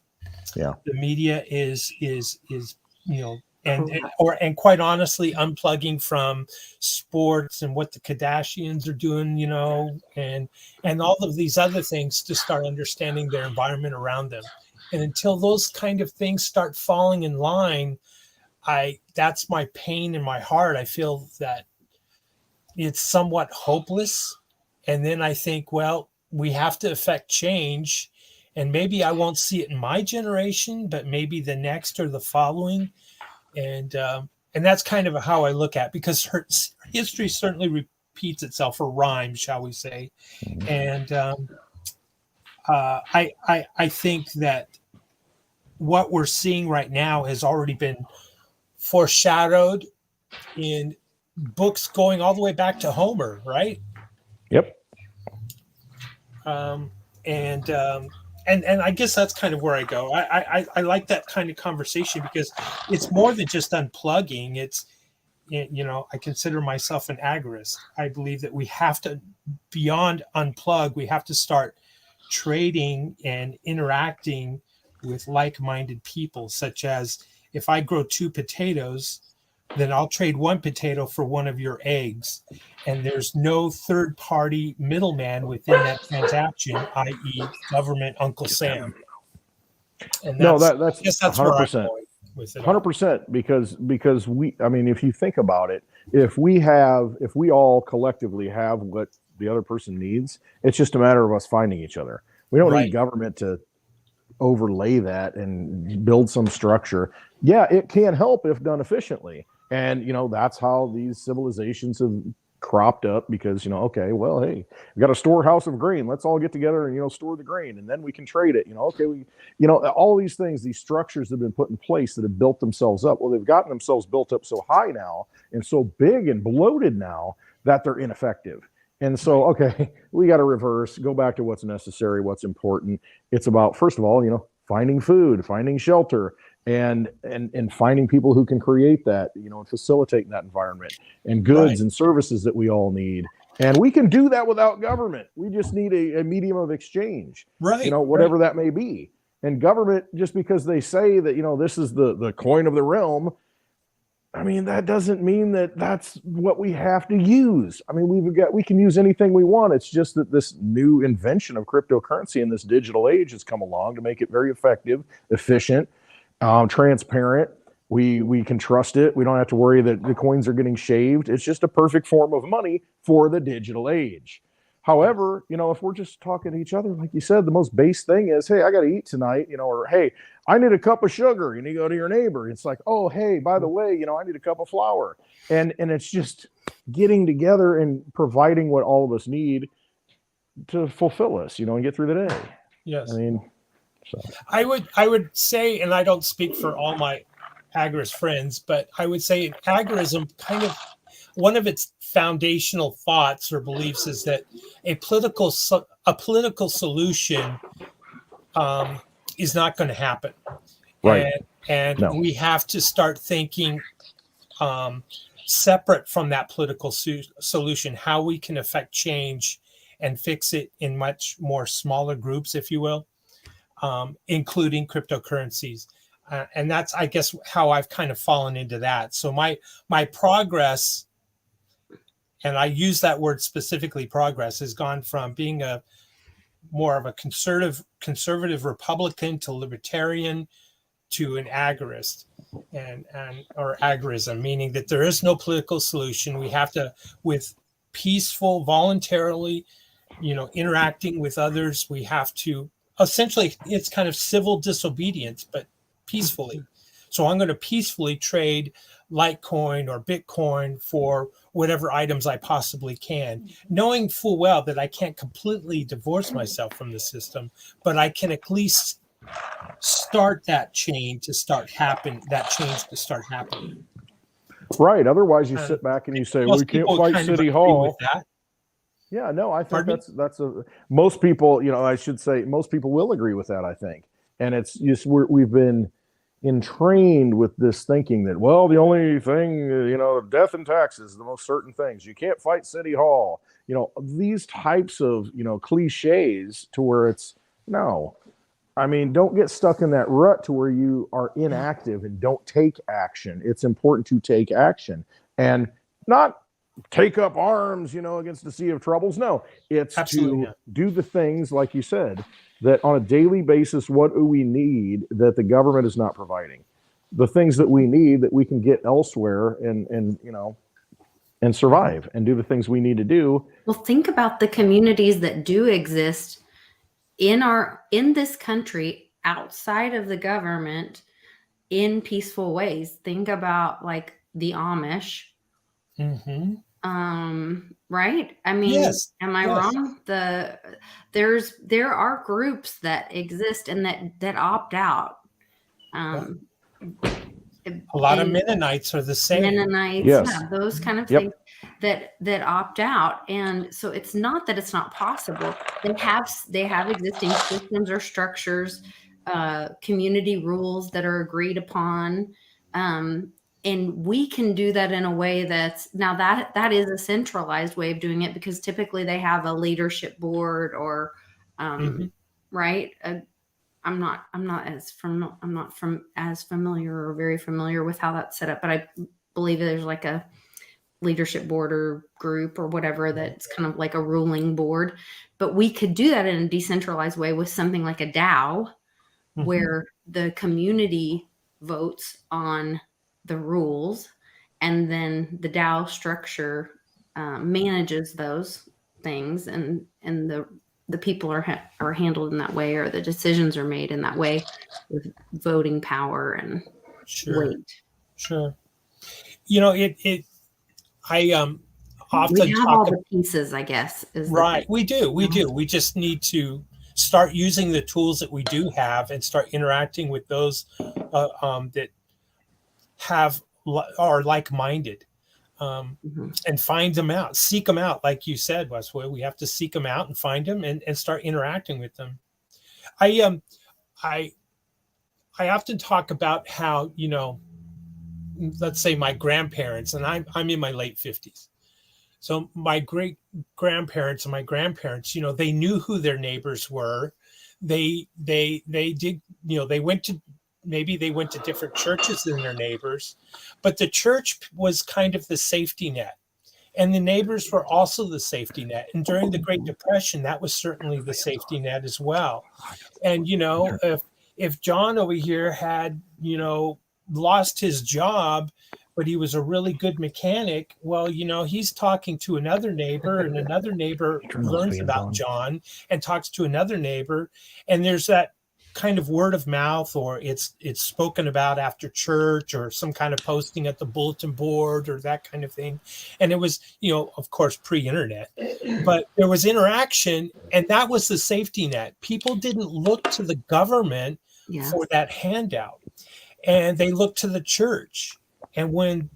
Yeah. The media is and quite honestly, unplugging from sports and what the Kardashians are doing, and all of these other things to start understanding their environment around them. And until those kind of things start falling in line, that's my pain in my heart. I feel that it's somewhat hopeless. And then I think, well, we have to affect change. And maybe I won't see it in my generation, but maybe the next or the following. And that's kind of how I look at it, because history certainly repeats itself, or rhymes, shall we say. And I think that what we're seeing right now has already been foreshadowed in books going all the way back to Homer, right? Yep. And I guess that's kind of where I go. I like that kind of conversation because it's more than just unplugging. It's, I consider myself an agorist. I believe that we have to, beyond unplug, we have to start trading and interacting with like-minded people, such as if I grow 2 potatoes, then I'll trade 1 potato for 1 of your eggs. And there's no third party middleman within that transaction, i.e. government Uncle Sam. And No, that's, that's I guess that's where I'm 100%. going with it. 100%, because I mean, if you think about it, if we all collectively have what the other person needs, it's just a matter of us finding each other. We don't Right. need government to overlay that and build some structure. Yeah, it can help if done efficiently. And, that's how these civilizations have cropped up, because, okay, well, hey, we got a storehouse of grain. Let's all get together and, store the grain, and then we can trade it. Okay, all these things, these structures have been put in place that have built themselves up. Well, they've gotten themselves built up so high now and so big and bloated now that they're ineffective. And so, okay, we got to reverse, go back to what's necessary, what's important. It's about, first of all, finding food, finding shelter, and finding people who can create that, and facilitate that environment, and goods and services that we all need. And we can do that without government. We just need a medium of exchange, whatever that may be. And government, just because they say that, this is the coin of the realm, I mean, that doesn't mean that that's what we have to use. I mean, we can use anything we want. It's just that this new invention of cryptocurrency in this digital age has come along to make it very effective, efficient, transparent. We can trust it. We don't have to worry that the coins are getting shaved. It's just a perfect form of money for the digital age. However, if we're just talking to each other, like you said, the most base thing is, hey, I got to eat tonight, or hey, I need a cup of sugar. And you go to your neighbor. It's like, oh, hey, by the way, I need a cup of flour. And it's just getting together and providing what all of us need to fulfill us, and get through the day. Yes. I mean, so I would say, and I don't speak for all my agorist friends, but I would say agorism kind of, one of its foundational thoughts or beliefs is that a political solution is not going to happen. Right. And No. we have to start thinking separate from that political solution, how we can affect change and fix it in much more smaller groups, if you will, including cryptocurrencies. And that's, I guess, how I've kind of fallen into that. So my progress, and I use that word specifically, progress, has gone from being more of a conservative Republican to libertarian to an agorist, or agorism, meaning that there is no political solution. We have to, with peaceful, voluntarily, interacting with others, we have to, essentially, it's kind of civil disobedience, but peacefully. So I'm going to peacefully trade Litecoin or Bitcoin for whatever items I possibly can, knowing full well that I can't completely divorce myself from the system, but I can at least start that change to start happening. Right. Otherwise, you sit back and you say, we can't fight City Hall. Yeah, no, I think that's most people, I should say most people will agree with that, I think. And it's just, we've been entrained with this thinking that, well, the only thing, death and taxes, the most certain things. You can't fight City Hall. These types of, cliches to where it's, no. I mean, don't get stuck in that rut to where you are inactive and don't take action. It's important to take action and not take up arms, against the sea of troubles. No, it's to do the things, like you said, that on a daily basis, what do we need that the government is not providing? The things that we need that we can get elsewhere and survive and do the things we need to do. Well, think about the communities that do exist in this country outside of the government in peaceful ways. Think about like the Amish. Mm-hmm. Right? I mean, yes. Am I wrong? There are groups that exist and that opt out. A lot of Mennonites are the same. Mennonites, those kind of things that opt out. And so it's not that it's not possible. They have existing systems or structures, community rules that are agreed upon. And we can do that in a way that is a centralized way of doing it, because typically they have a leadership board or, right, I'm not as familiar or very familiar with how that's set up, but I believe there's like a leadership board or group or whatever that's kind of like a ruling board. But we could do that in a decentralized way with something like a DAO, where the community votes on the rules, and then the DAO structure manages those things, and the people are handled in that way, or the decisions are made in that way, with voting power and weight. Sure. You know, I often we have all the pieces, I guess. Right. We do. We just need to start using the tools that we do have and start interacting with those that are like-minded, and find them out, seek them out. Like you said, Westwood, we have to seek them out and find them and start interacting with them. I often talk about how, you know, let's say my grandparents, and I'm in my late 50s. So my great grandparents and my grandparents, you know, they knew who their neighbors were. They did, you know, they went to different churches than their neighbors, but the church was kind of the safety net, and the neighbors were also the safety net. And during the Great Depression, that was certainly the safety net as well. And, you know, if John over here had, you know, lost his job, but he was a really good mechanic, well, you know, he's talking to another neighbor, and another neighbor learns about John and talks to another neighbor. And there's that kind of word of mouth, or it's spoken about after church, or some kind of posting at the bulletin board, or that kind of thing. And it was, you know, of course, pre-internet, but there was interaction, and that was the safety net. People didn't look to the government for that handout, and they looked to the church. And when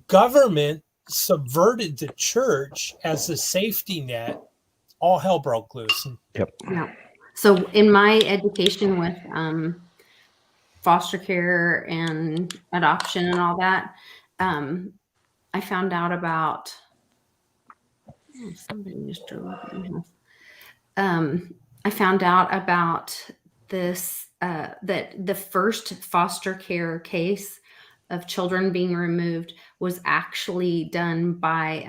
government subverted the church as a safety net, all hell broke loose. Yep. Yeah. So in my education with foster care and adoption and all that, I found out about somebody just drove up in my house. I found out about this, that the first foster care case of children being removed was actually done by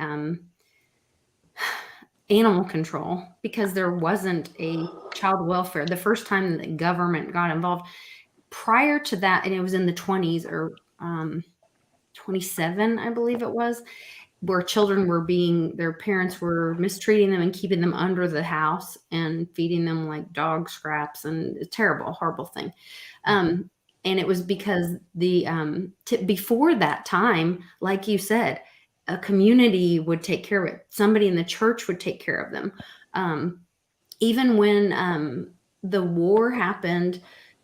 animal control, because there wasn't a child welfare. The first time the government got involved, prior to that, and it was in the 20s, or 27, I believe it was, where children were their parents were mistreating them and keeping them under the house and feeding them like dog scraps, and a terrible, horrible thing. And it was because before that time, like you said, a community would take care of it. Somebody in the church would take care of them. Even when the war happened,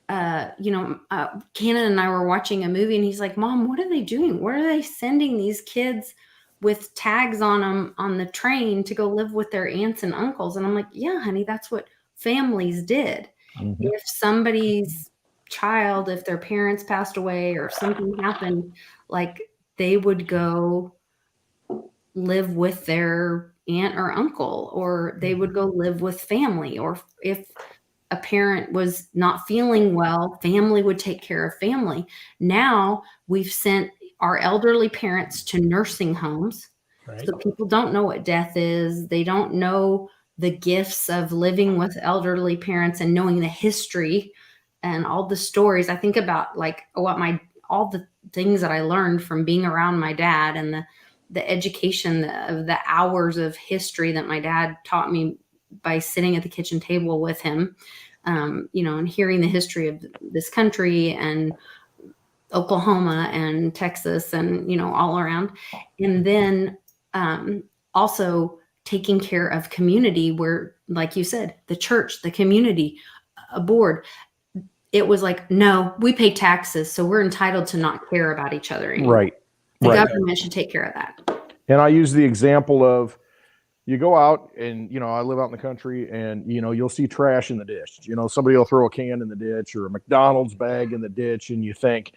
Cannon and I were watching a movie, and he's like, "Mom, what are they doing? Where are they sending these kids with tags on them on the train to go live with their aunts and uncles?" And I'm like, "Yeah, honey, that's what families did. Mm-hmm. If somebody's child, if their parents passed away or something happened, like, they would go live with their aunt or uncle, or they would go live with family, or if a parent was not feeling well, family would take care of family." Now we've sent our elderly parents to nursing homes. Right. So people don't know what death is. They don't know the gifts of living with elderly parents and knowing the history and all the stories. I think about like all the things that I learned from being around my dad, and the education of the hours of history that my dad taught me by sitting at the kitchen table with him, and hearing the history of this country and Oklahoma and Texas and, all around. And then also taking care of community where, like you said, the church, the community, a board. It was like, no, we pay taxes, so we're entitled to not care about each other anymore. Right. The government should take care of that. And I use the example of, you go out and, I live out in the country, and, you'll see trash in the ditch. Somebody will throw a can in the ditch or a McDonald's bag in the ditch. And you think,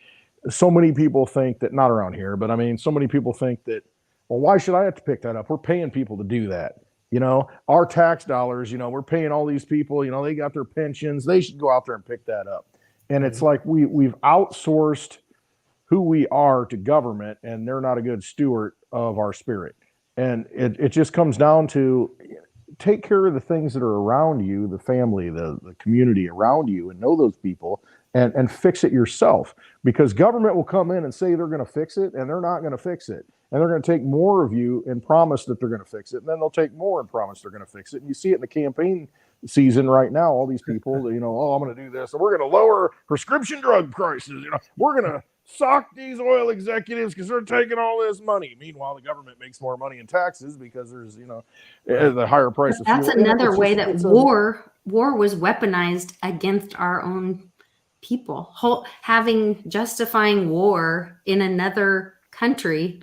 so many people think that, not around here, but I mean, so many people think that, well, why should I have to pick that up? We're paying people to do that. You know, our tax dollars, you know, we're paying all these people, you know, they got their pensions. They should go out there and pick that up. And it's like we've outsourced who we are to government, and they're not a good steward of our spirit. And it just comes down to take care of the things that are around you, the family, the community around you, and know those people and fix it yourself, because government will come in and say they're going to fix it, and they're not going to fix it. And they're going to take more of you and promise that they're going to fix it. And then they'll take more and promise they're going to fix it. And you see it in the campaign season right now, all these people, you know, oh, I'm going to do this, and we're going to lower prescription drug prices. You know, we're going to sock these oil executives because they're taking all this money. Meanwhile, the government makes more money in taxes because there's, you know, the higher price of fuel. That's another way that war was weaponized against our own people. Justifying war in another country.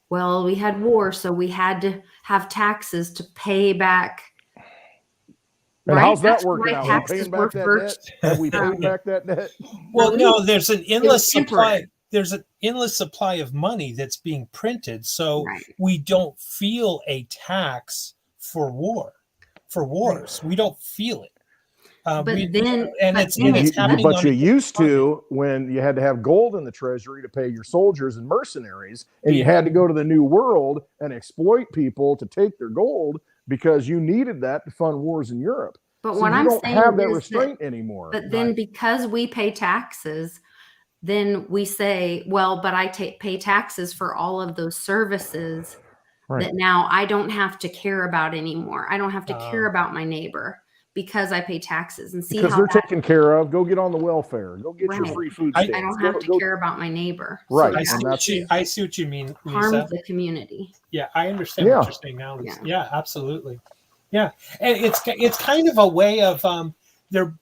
Well, we had war, so we had to have taxes to pay back. And right? how's that That's working out? Are we paying back that debt? Have we paid back that debt? Well, no, there's an endless supply. There's an endless supply of money that's being printed. So we don't feel a tax for wars. Right. We don't feel it. But you used to when you had to have gold in the treasury to pay your soldiers and mercenaries, and you had to go to the New World and exploit people to take their gold because you needed that to fund wars in Europe. But so what you don't saying have that restraint anymore. But then because we pay taxes, then we say, well, but I pay taxes for all of those services that now I don't have to care about anymore. I don't have to care about my neighbor because I pay taxes, and see because how they're taken care of. Go get on the welfare. Go get your free food stamps. I don't have to care about my neighbor. Right. So I see what you mean, Lisa. Harm the community. Yeah, I understand what you're saying now, Lisa. Yeah, absolutely. Yeah, and it's kind of a way of they're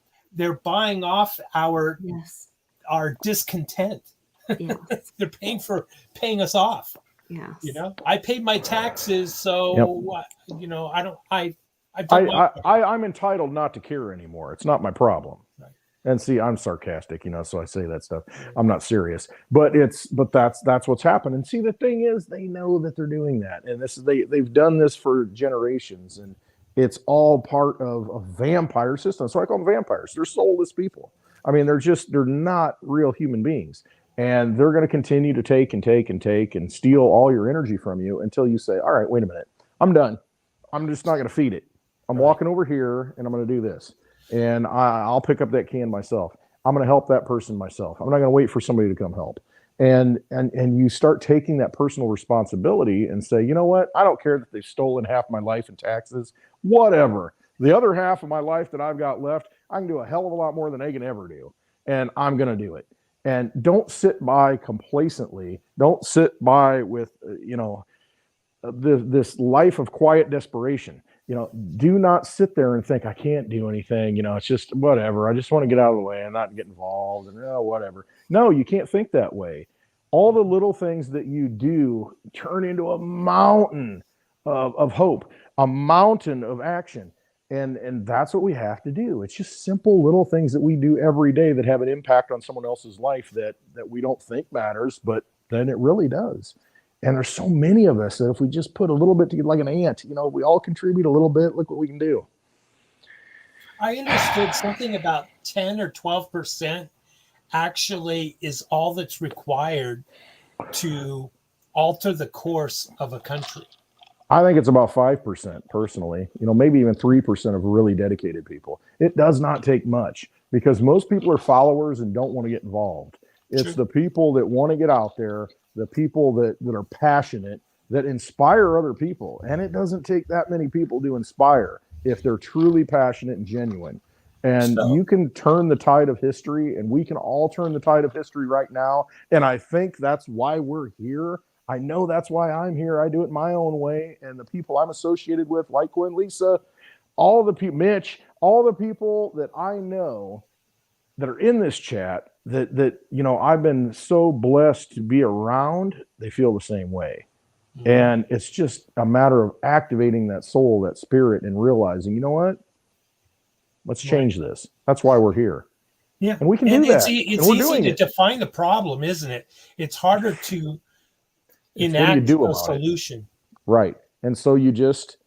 buying off our discontent. Yes. They're paying us off. Yeah. You know, I paid my taxes, so you know, I'm entitled not to care anymore. It's not my problem. Right. And see, I'm sarcastic, you know, so I say that stuff. I'm not serious, but that's what's happened. And see, the thing is, they know that they're doing that, and they've done this for generations, and it's all part of a vampire system. So I call them vampires. They're soulless people. I mean, they're not real human beings, and they're going to continue to take and take and take and steal all your energy from you until you say, all right, wait a minute, I'm done. I'm just not going to feed it. I'm walking over here and I'm going to do this, and I'll pick up that can myself. I'm going to help that person myself. I'm not going to wait for somebody to come help. And you start taking that personal responsibility and say, you know what? I don't care that they've stolen half my life in taxes, whatever. The other half of my life that I've got left, I can do a hell of a lot more than they can ever do. And I'm going to do it. And don't sit by complacently. Don't sit by with, this life of quiet desperation. You know, do not sit there and think I can't do anything. You know, it's just whatever. I just want to get out of the way and not get involved and whatever. No, you can't think that way. All the little things that you do turn into a mountain of hope, a mountain of action. And that's what we have to do. It's just simple little things that we do every day that have an impact on someone else's life that we don't think matters, but then it really does. And there's so many of us that if we just put a little bit together, like an ant, you know, we all contribute a little bit. Look what we can do. I understood something about 10 or 12% actually is all that's required to alter the course of a country. I think it's about 5% personally, you know, maybe even 3% of really dedicated people. It does not take much because most people are followers and don't want to get involved. It's the people that want to get out there, the people that are passionate, that inspire other people. And it doesn't take that many people to inspire if they're truly passionate and genuine. And you can turn the tide of history, and we can all turn the tide of history right now. And I think that's why we're here. I know that's why I'm here. I do it my own way. And the people I'm associated with, like Gwen, Lisa, all the people, Mitch, all the people that I know that are in this chat that you know, I've been so blessed to be around, they feel the same way. Mm-hmm. And it's just a matter of activating that soul, that spirit, and realizing, you know what? Let's change this. That's why we're here. Yeah. And we can do that. It's easy to define the problem, isn't it? It's harder to enact a solution. Right. And so you just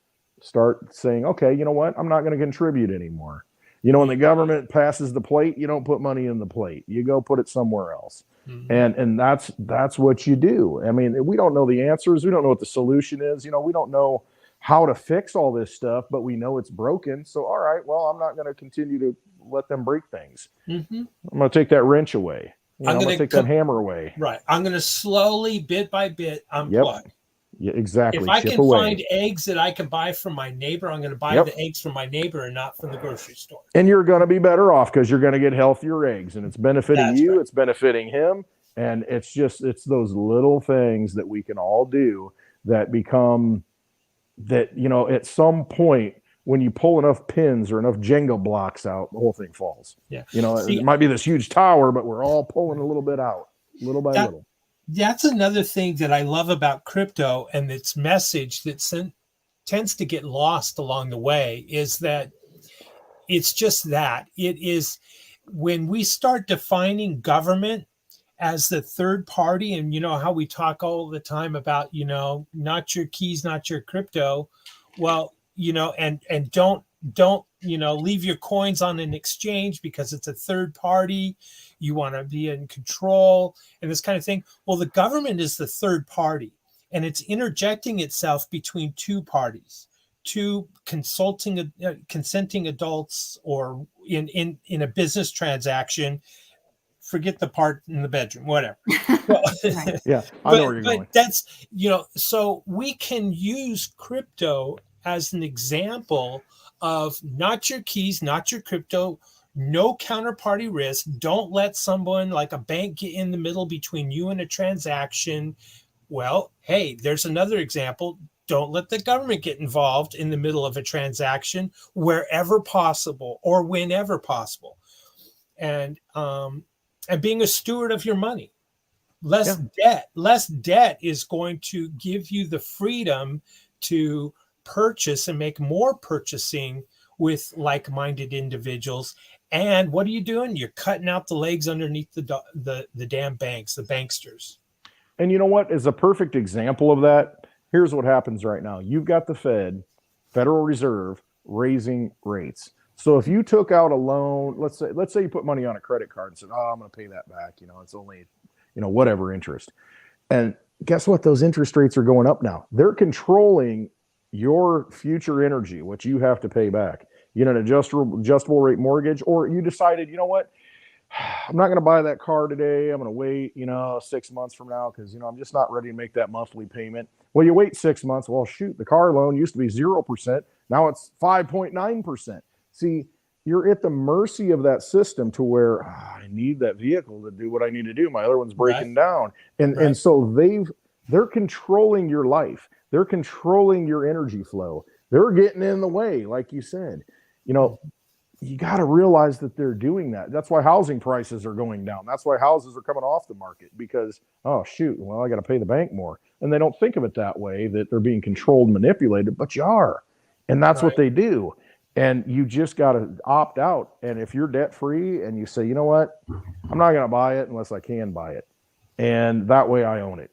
Start saying, okay, you know what? I'm not going to contribute anymore. When the government passes the plate, you don't put money in the plate. You go put it somewhere else. Mhm. And that's what you do. I mean, we don't know the answers. We don't know what the solution is. We don't know how to fix all this stuff, but we know it's broken. So, all right, well, I'm not going to continue to let them break things. Mhm. I'm going to take that wrench away. I'm I'm going gonna to take that hammer away. Right. I'm going to slowly, bit by bit, unplug. Yeah, exactly. If I Chip can away. find eggs that I can buy from my neighbor, I'm going to buy Yep. the eggs from my neighbor and not from the grocery store. And you're going to be better off because you're going to get healthier eggs, and it's benefiting That's you. right. It's benefiting him. And it's those little things that we can all do that become that, at some point when you pull enough pins or enough Jenga blocks out, the whole thing falls. Yeah. It might be this huge tower, but we're all pulling a little bit out, little by little. That's another thing that I love about crypto and its message that tends to get lost along the way is that it's just that. It is when we start defining government as the third party, and how we talk all the time about, not your keys, not your crypto. Well, and don't leave your coins on an exchange because it's a third party. You want to be in control and this kind of thing. Well, the government is the third party, and it's interjecting itself between two parties, two consenting adults, or in a business transaction. Forget the part in the bedroom, whatever. Right. Yeah, I know where you're going. But that's, so we can use crypto as an example of not your keys, not your crypto, no counterparty risk. Don't let someone like a bank get in the middle between you and a transaction. Well, hey, there's another example. Don't let the government get involved in the middle of a transaction wherever possible or whenever possible. And being a steward of your money. Less debt is going to give you the freedom to purchase and make more purchasing with like-minded individuals. And what are you doing? You're cutting out the legs underneath the damn banks, the banksters. And you know what is a perfect example of that? Here's what happens right now. You've got the Federal Reserve, raising rates. So if you took out a loan, let's say you put money on a credit card and said, "Oh, I'm going to pay that back. It's only, whatever interest." And guess what? Those interest rates are going up now. They're controlling your future energy, what you have to pay back. An adjustable rate mortgage, or you decided, you know what? I'm not going to buy that car today. I'm going to wait, 6 months from now because, I'm just not ready to make that monthly payment. Well, you wait 6 months. Well, shoot, the car loan used to be 0%. Now it's 5.9%. See, you're at the mercy of that system to where I need that vehicle to do what I need to do. My other one's breaking down. And so they're controlling your life. They're controlling your energy flow. They're getting in the way, like you said. You got to realize that they're doing that. That's why housing prices are going down. That's why houses are coming off the market because, oh, shoot, well, I got to pay the bank more. And they don't think of it that way, that they're being controlled and manipulated, but you are. And that's what they do. And you just got to opt out. And if you're debt free and you say, you know what, I'm not going to buy it unless I can buy it. And that way I own it.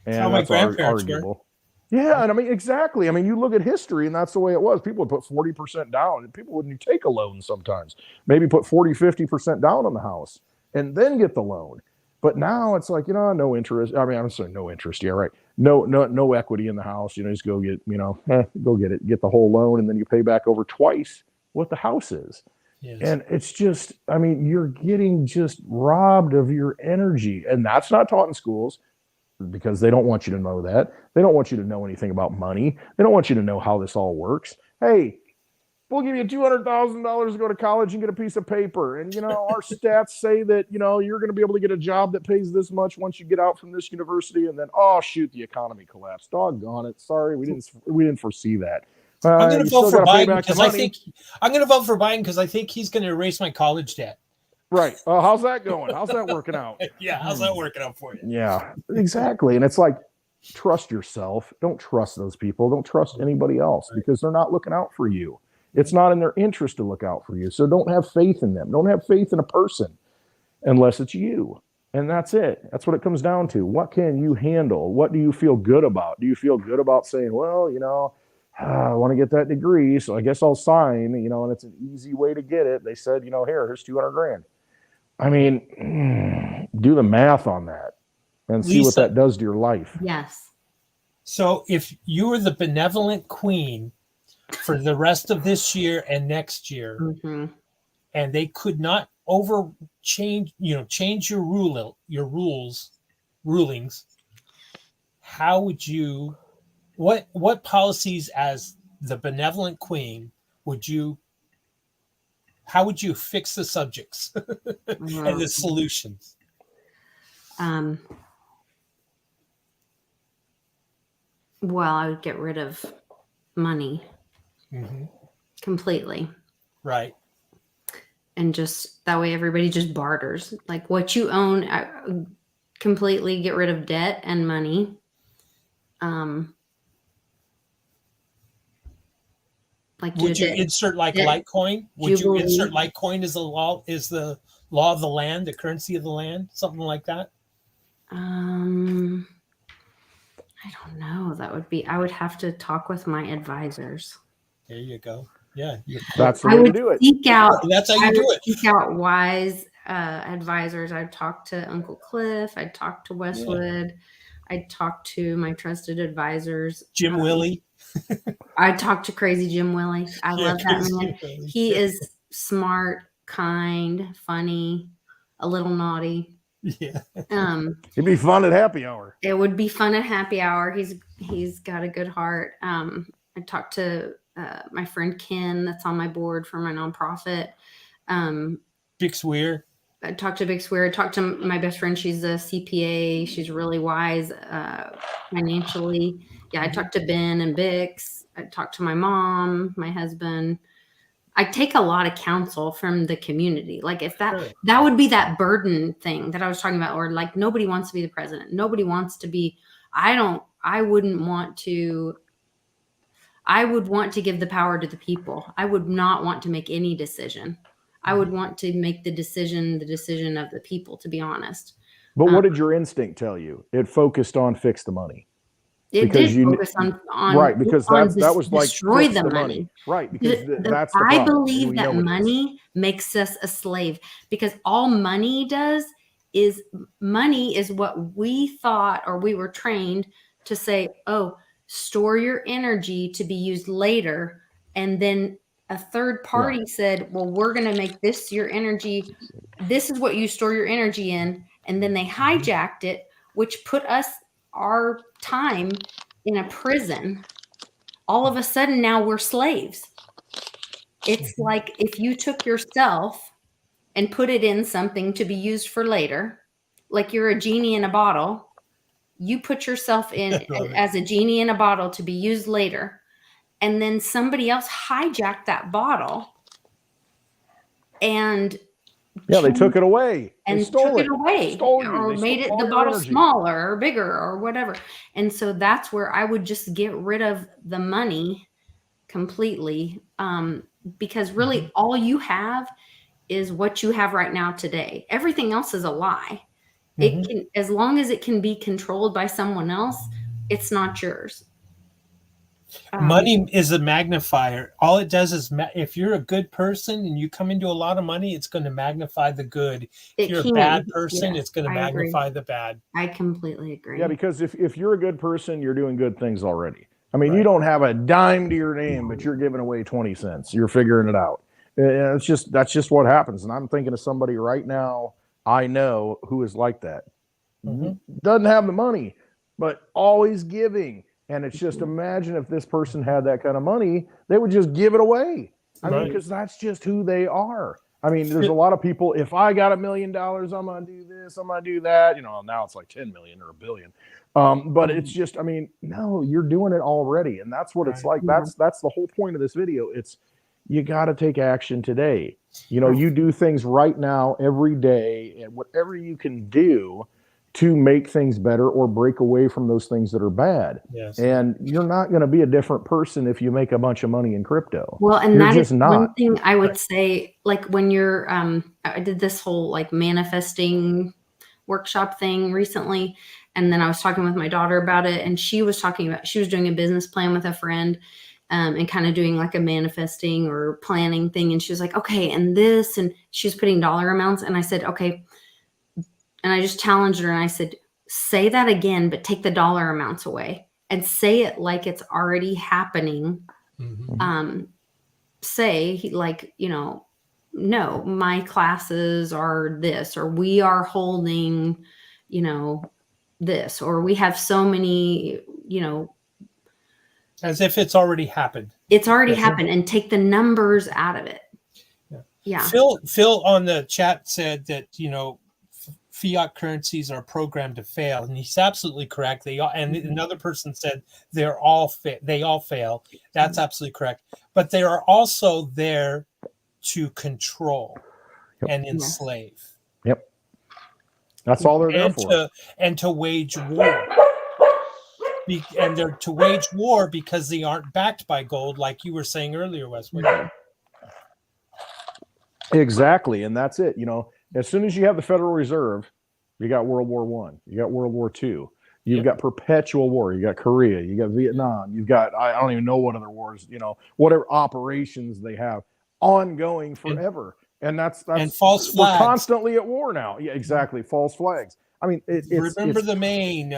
And that's arguable. Yeah. And exactly. You look at history and that's the way it was. People would put 40% down and people wouldn't take a loan sometimes. Maybe put 40, 50% down on the house and then get the loan. But now it's like, no interest. I'm saying no interest. Yeah, right. No equity in the house. Just go get, go get it, get the whole loan. And then you pay back over twice what the house is. Yes. And it's just, you're getting just robbed of your energy. And that's not taught in schools because they don't want you to know that. They don't want you to know anything about money. They don't want you to know how this all works. Hey, we'll give you $200,000 to go to college and get a piece of paper. And, our stats say that, you're going to be able to get a job that pays this much once you get out from this university. And then, oh, shoot, the economy collapsed. Doggone it. Sorry, we didn't foresee that. I'm going to vote for Biden because I think he's going to erase my college debt. Right. How's that going? How's that working out? Yeah. How's that working out for you? Yeah, exactly. And it's like, trust yourself. Don't trust those people. Don't trust anybody else because they're not looking out for you. It's not in their interest to look out for you. So don't have faith in them. Don't have faith in a person unless it's you. And that's it. That's what it comes down to. What can you handle? What do you feel good about? Do you feel good about saying, well, I want to get that degree, so I guess I'll sign, and it's an easy way to get it. They said, here's 200 grand. I mean, do the math on that and see what Lisa. that does to your life. Yes. So if you were the benevolent queen for the rest of this year and next year, Mm-hmm. and they could not change your rulings, how would you, what policies as the benevolent queen how would you fix the subjects and the solutions? Well, I would get rid of money completely. Right. And just that way everybody just barters. Like what you own, completely get rid of debt and money. Like Would you insert like Litecoin? Would you insert Litecoin as the law of the land, the currency of the land, something like that? I don't know. I would have to talk with my advisors. There you go. Yeah, that's the way to do it. That's how you do it. Seek out wise advisors. I'd talk to Uncle Cliff. I'd talk to Westwood. Yeah. I'd talk to my trusted advisors. Jim Willie. I'd talk to Crazy Jim Willie. I love that man. He is smart, kind, funny, a little naughty. Yeah. It'd be fun at happy hour. It would be fun at happy hour. He's got a good heart. I talked to my friend Ken, that's on my board for my nonprofit. Big Swear. I talked to Big Swear. I talked to my best friend. She's a CPA. She's really wise financially. Yeah, I talked to Ben and Bix. I talked to my mom, my husband. I take a lot of counsel from the community. Like if that would be that burden thing that I was talking about, or like nobody wants to be the president. Nobody wants to be, I would want to give the power to the people. I would not want to make any decision. I would want to make the decision of the people, to be honest. But what did your instinct tell you? It focused on fix the money. It did focus on right, because that was like destroy the money. Right, because that's the I problem. believe that money makes us a slave, because all money does is what we thought, or we were trained to say, oh, store your energy to be used later. And then a third party said, well, we're going to make this your energy. This is what you store your energy in. And then they hijacked it, which put our time in a prison. All of a sudden now we're slaves. It's like if you took yourself and put it in something to be used for later, like you're a genie in a bottle, you put yourself in as a genie in a bottle to be used later, and then somebody else hijacked that bottle and they took it away and stole it away, or made the bottle smaller or bigger or whatever. And so that's where I would just get rid of the money completely, because really all you have is what you have right now today. Everything else is a lie. It can, as long as it can be controlled by someone else, it's not yours. Money is a magnifier. All it does is, if you're a good person and you come into a lot of money, it's going to magnify the good. If you're a bad person, it's going to magnify the bad. I completely agree. Yeah, because if you're a good person, you're doing good things already. I mean, you don't have a dime to your name, but you're giving away 20 cents. You're figuring it out. That's just what happens. And I'm thinking of somebody right now I know who is like that. Doesn't have the money, but always giving. And it's just, imagine if this person had that kind of money, they would just give it away. I mean, because that's just who they are. I mean, there's a lot of people, if I got $1 million, I'm going to do this, I'm going to do that. Now it's like 10 million or $1 billion. But it's just, I mean, no, you're doing it already. And that's what it's like. That's the whole point of this video. It's, you got to take action today. You do things right now, every day, and whatever you can do to make things better or break away from those things that are bad. Yes. And you're not going to be a different person if you make a bunch of money in crypto. Well, and that is one thing I would say, like when you're, I did this whole like manifesting workshop thing recently. And then I was talking with my daughter about it, and she was doing a business plan with a friend and kind of doing like a manifesting or planning thing. And she was like, okay, and this, and she was putting dollar amounts. And I said, okay. And I just challenged her and I said, say that again, but take the dollar amounts away and say it like it's already happening. Mhm. Say like, no, my classes are this, or we are holding, this, or we have so many, As if it's already happened. it's already Yes. happened, and take the numbers out of it. Yeah. Phil on the chat said that, fiat currencies are programmed to fail, and he's absolutely correct. They all, and another person said they all fail. That's absolutely correct. But they are also there to control and enslave. Yep. That's all they're there for. And to wage war. And they're to wage war because they aren't backed by gold, like you were saying earlier, Westwood. Exactly. And that's it. As soon as you have the Federal Reserve, you got World War I, you got World War II, you've got perpetual war, you got Korea, you got Vietnam, you've got, I don't even know what other wars, whatever operations they have ongoing forever. And that's and false flags. We're constantly at war now. Yeah, exactly. False flags. I mean, remember the Maine, we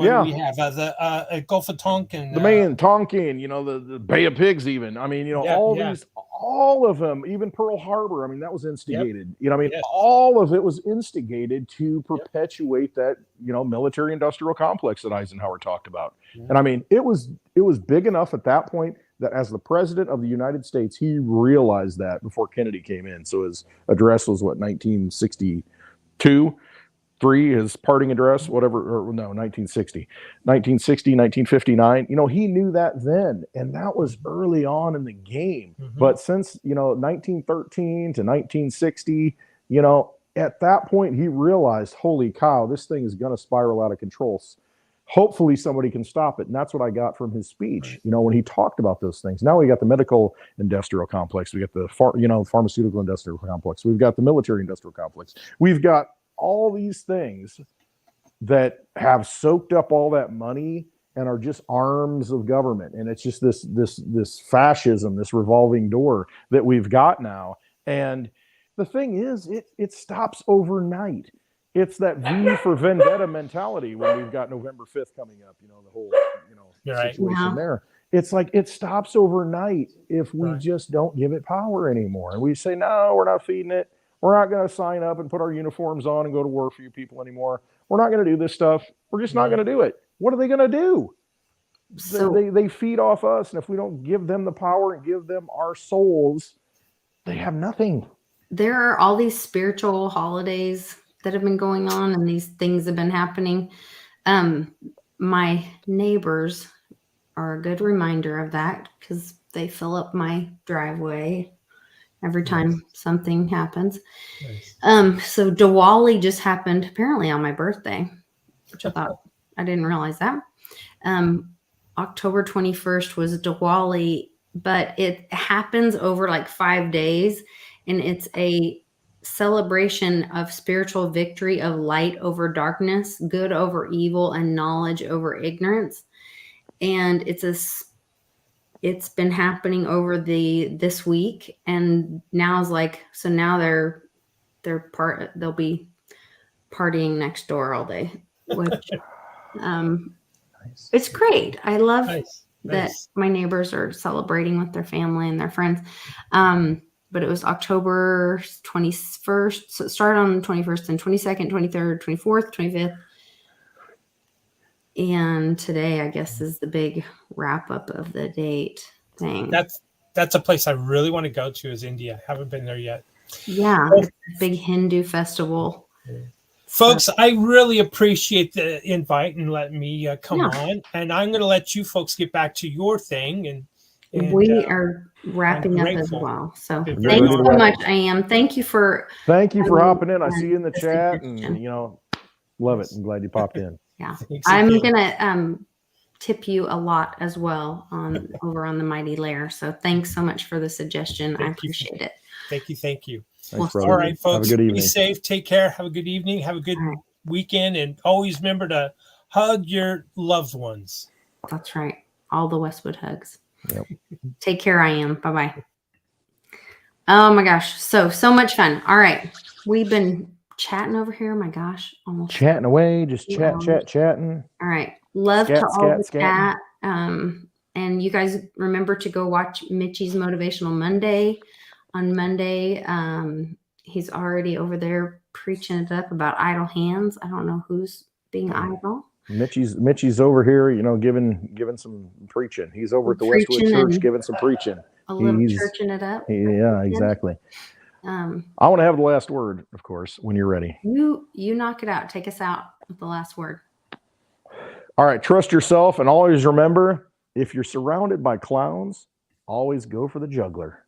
have the Gulf of Tonkin, the Maine, Tonkin, the Bay of Pigs, even. I mean, these, all of them, even Pearl Harbor. I mean, that was instigated. All of it was instigated to perpetuate that, military-industrial complex that Eisenhower talked about. Yeah. And I mean, it was big enough at that point that as the president of the United States, he realized that before Kennedy came in. So his address was 1962. His parting address, whatever, or no, 1960, 1959. He knew that then, and that was early on in the game. Mm-hmm. But since, 1913 to 1960, at that point, he realized, holy cow, this thing is going to spiral out of control. Hopefully somebody can stop it. And that's what I got from his speech, when he talked about those things. Now we got the medical industrial complex. We got the, pharmaceutical industrial complex. We've got the military industrial complex. We've got all these things that have soaked up all that money and are just arms of government. And it's just this fascism, this revolving door that we've got now. And the thing is, it stops overnight. It's that V for Vendetta mentality when we've got November 5th coming up, the whole, situation there. It's like it stops overnight if we just don't give it power anymore. And we say, no, we're not feeding it. We're not going to sign up and put our uniforms on and go to war for you people anymore. We're not going to do this stuff. We're just not going to do it. What are they going to do? So they feed off us. And if we don't give them the power and give them our souls, they have nothing. There are all these spiritual holidays that have been going on, and these things have been happening. My neighbors are a good reminder of that because they fill up my driveway every time something happens. Nice. So Diwali just happened apparently on my birthday, which I thought, I didn't realize that. October 21st was Diwali, but it happens over like 5 days, and it's a celebration of spiritual victory of light over darkness, good over evil, and knowledge over ignorance. And it's been happening over this week, and now they'll be partying next door all day, which it's great. I love that my neighbors are celebrating with their family and their friends. But it was October 21st. So it started on the 21st and 22nd, 23rd, 24th, 25th. And today, I guess, is the big wrap up of the date thing. That's a place I really want to go to, is India. I haven't been there yet. Yeah, it's a big Hindu festival. Folks, I really appreciate the invite and letting me come on. And I'm going to let you folks get back to your thing. And we are wrapping up as well. So thank you so much, I.M. Thank you for hopping in. I see you in the chat, and love it. I'm glad you popped in. Yeah, I'm gonna tip you a lot as well over on the Mighty Lair. So thanks so much for the suggestion. I appreciate it. Thank you. Thanks, all right, folks. Be safe. Take care. Have a good evening. Have a good weekend, and always remember to hug your loved ones. That's right. All the Westwood hugs. Yep. Take care, I am. Bye-bye. Oh my gosh. So much fun. All right. We've been chatting over here. My gosh. Almost Chatting away, just 2 chatting. All right. Love Scat, to all scat, the scat. chat. And you guys remember to go watch Mitchie's Motivational Monday. On Monday, he's already over there preaching it up about idle hands. I don't know who's being idle. Mitchie's over here, giving some preaching. He's over at the Westwood Preaching Church and giving some preaching. A little He's- churching it up. Yeah, exactly. Um, I want to have the last word, of course, when you're ready. you knock it out. Take us out with the last word. All right, trust yourself and always remember, if you're surrounded by clowns, always go for the juggler.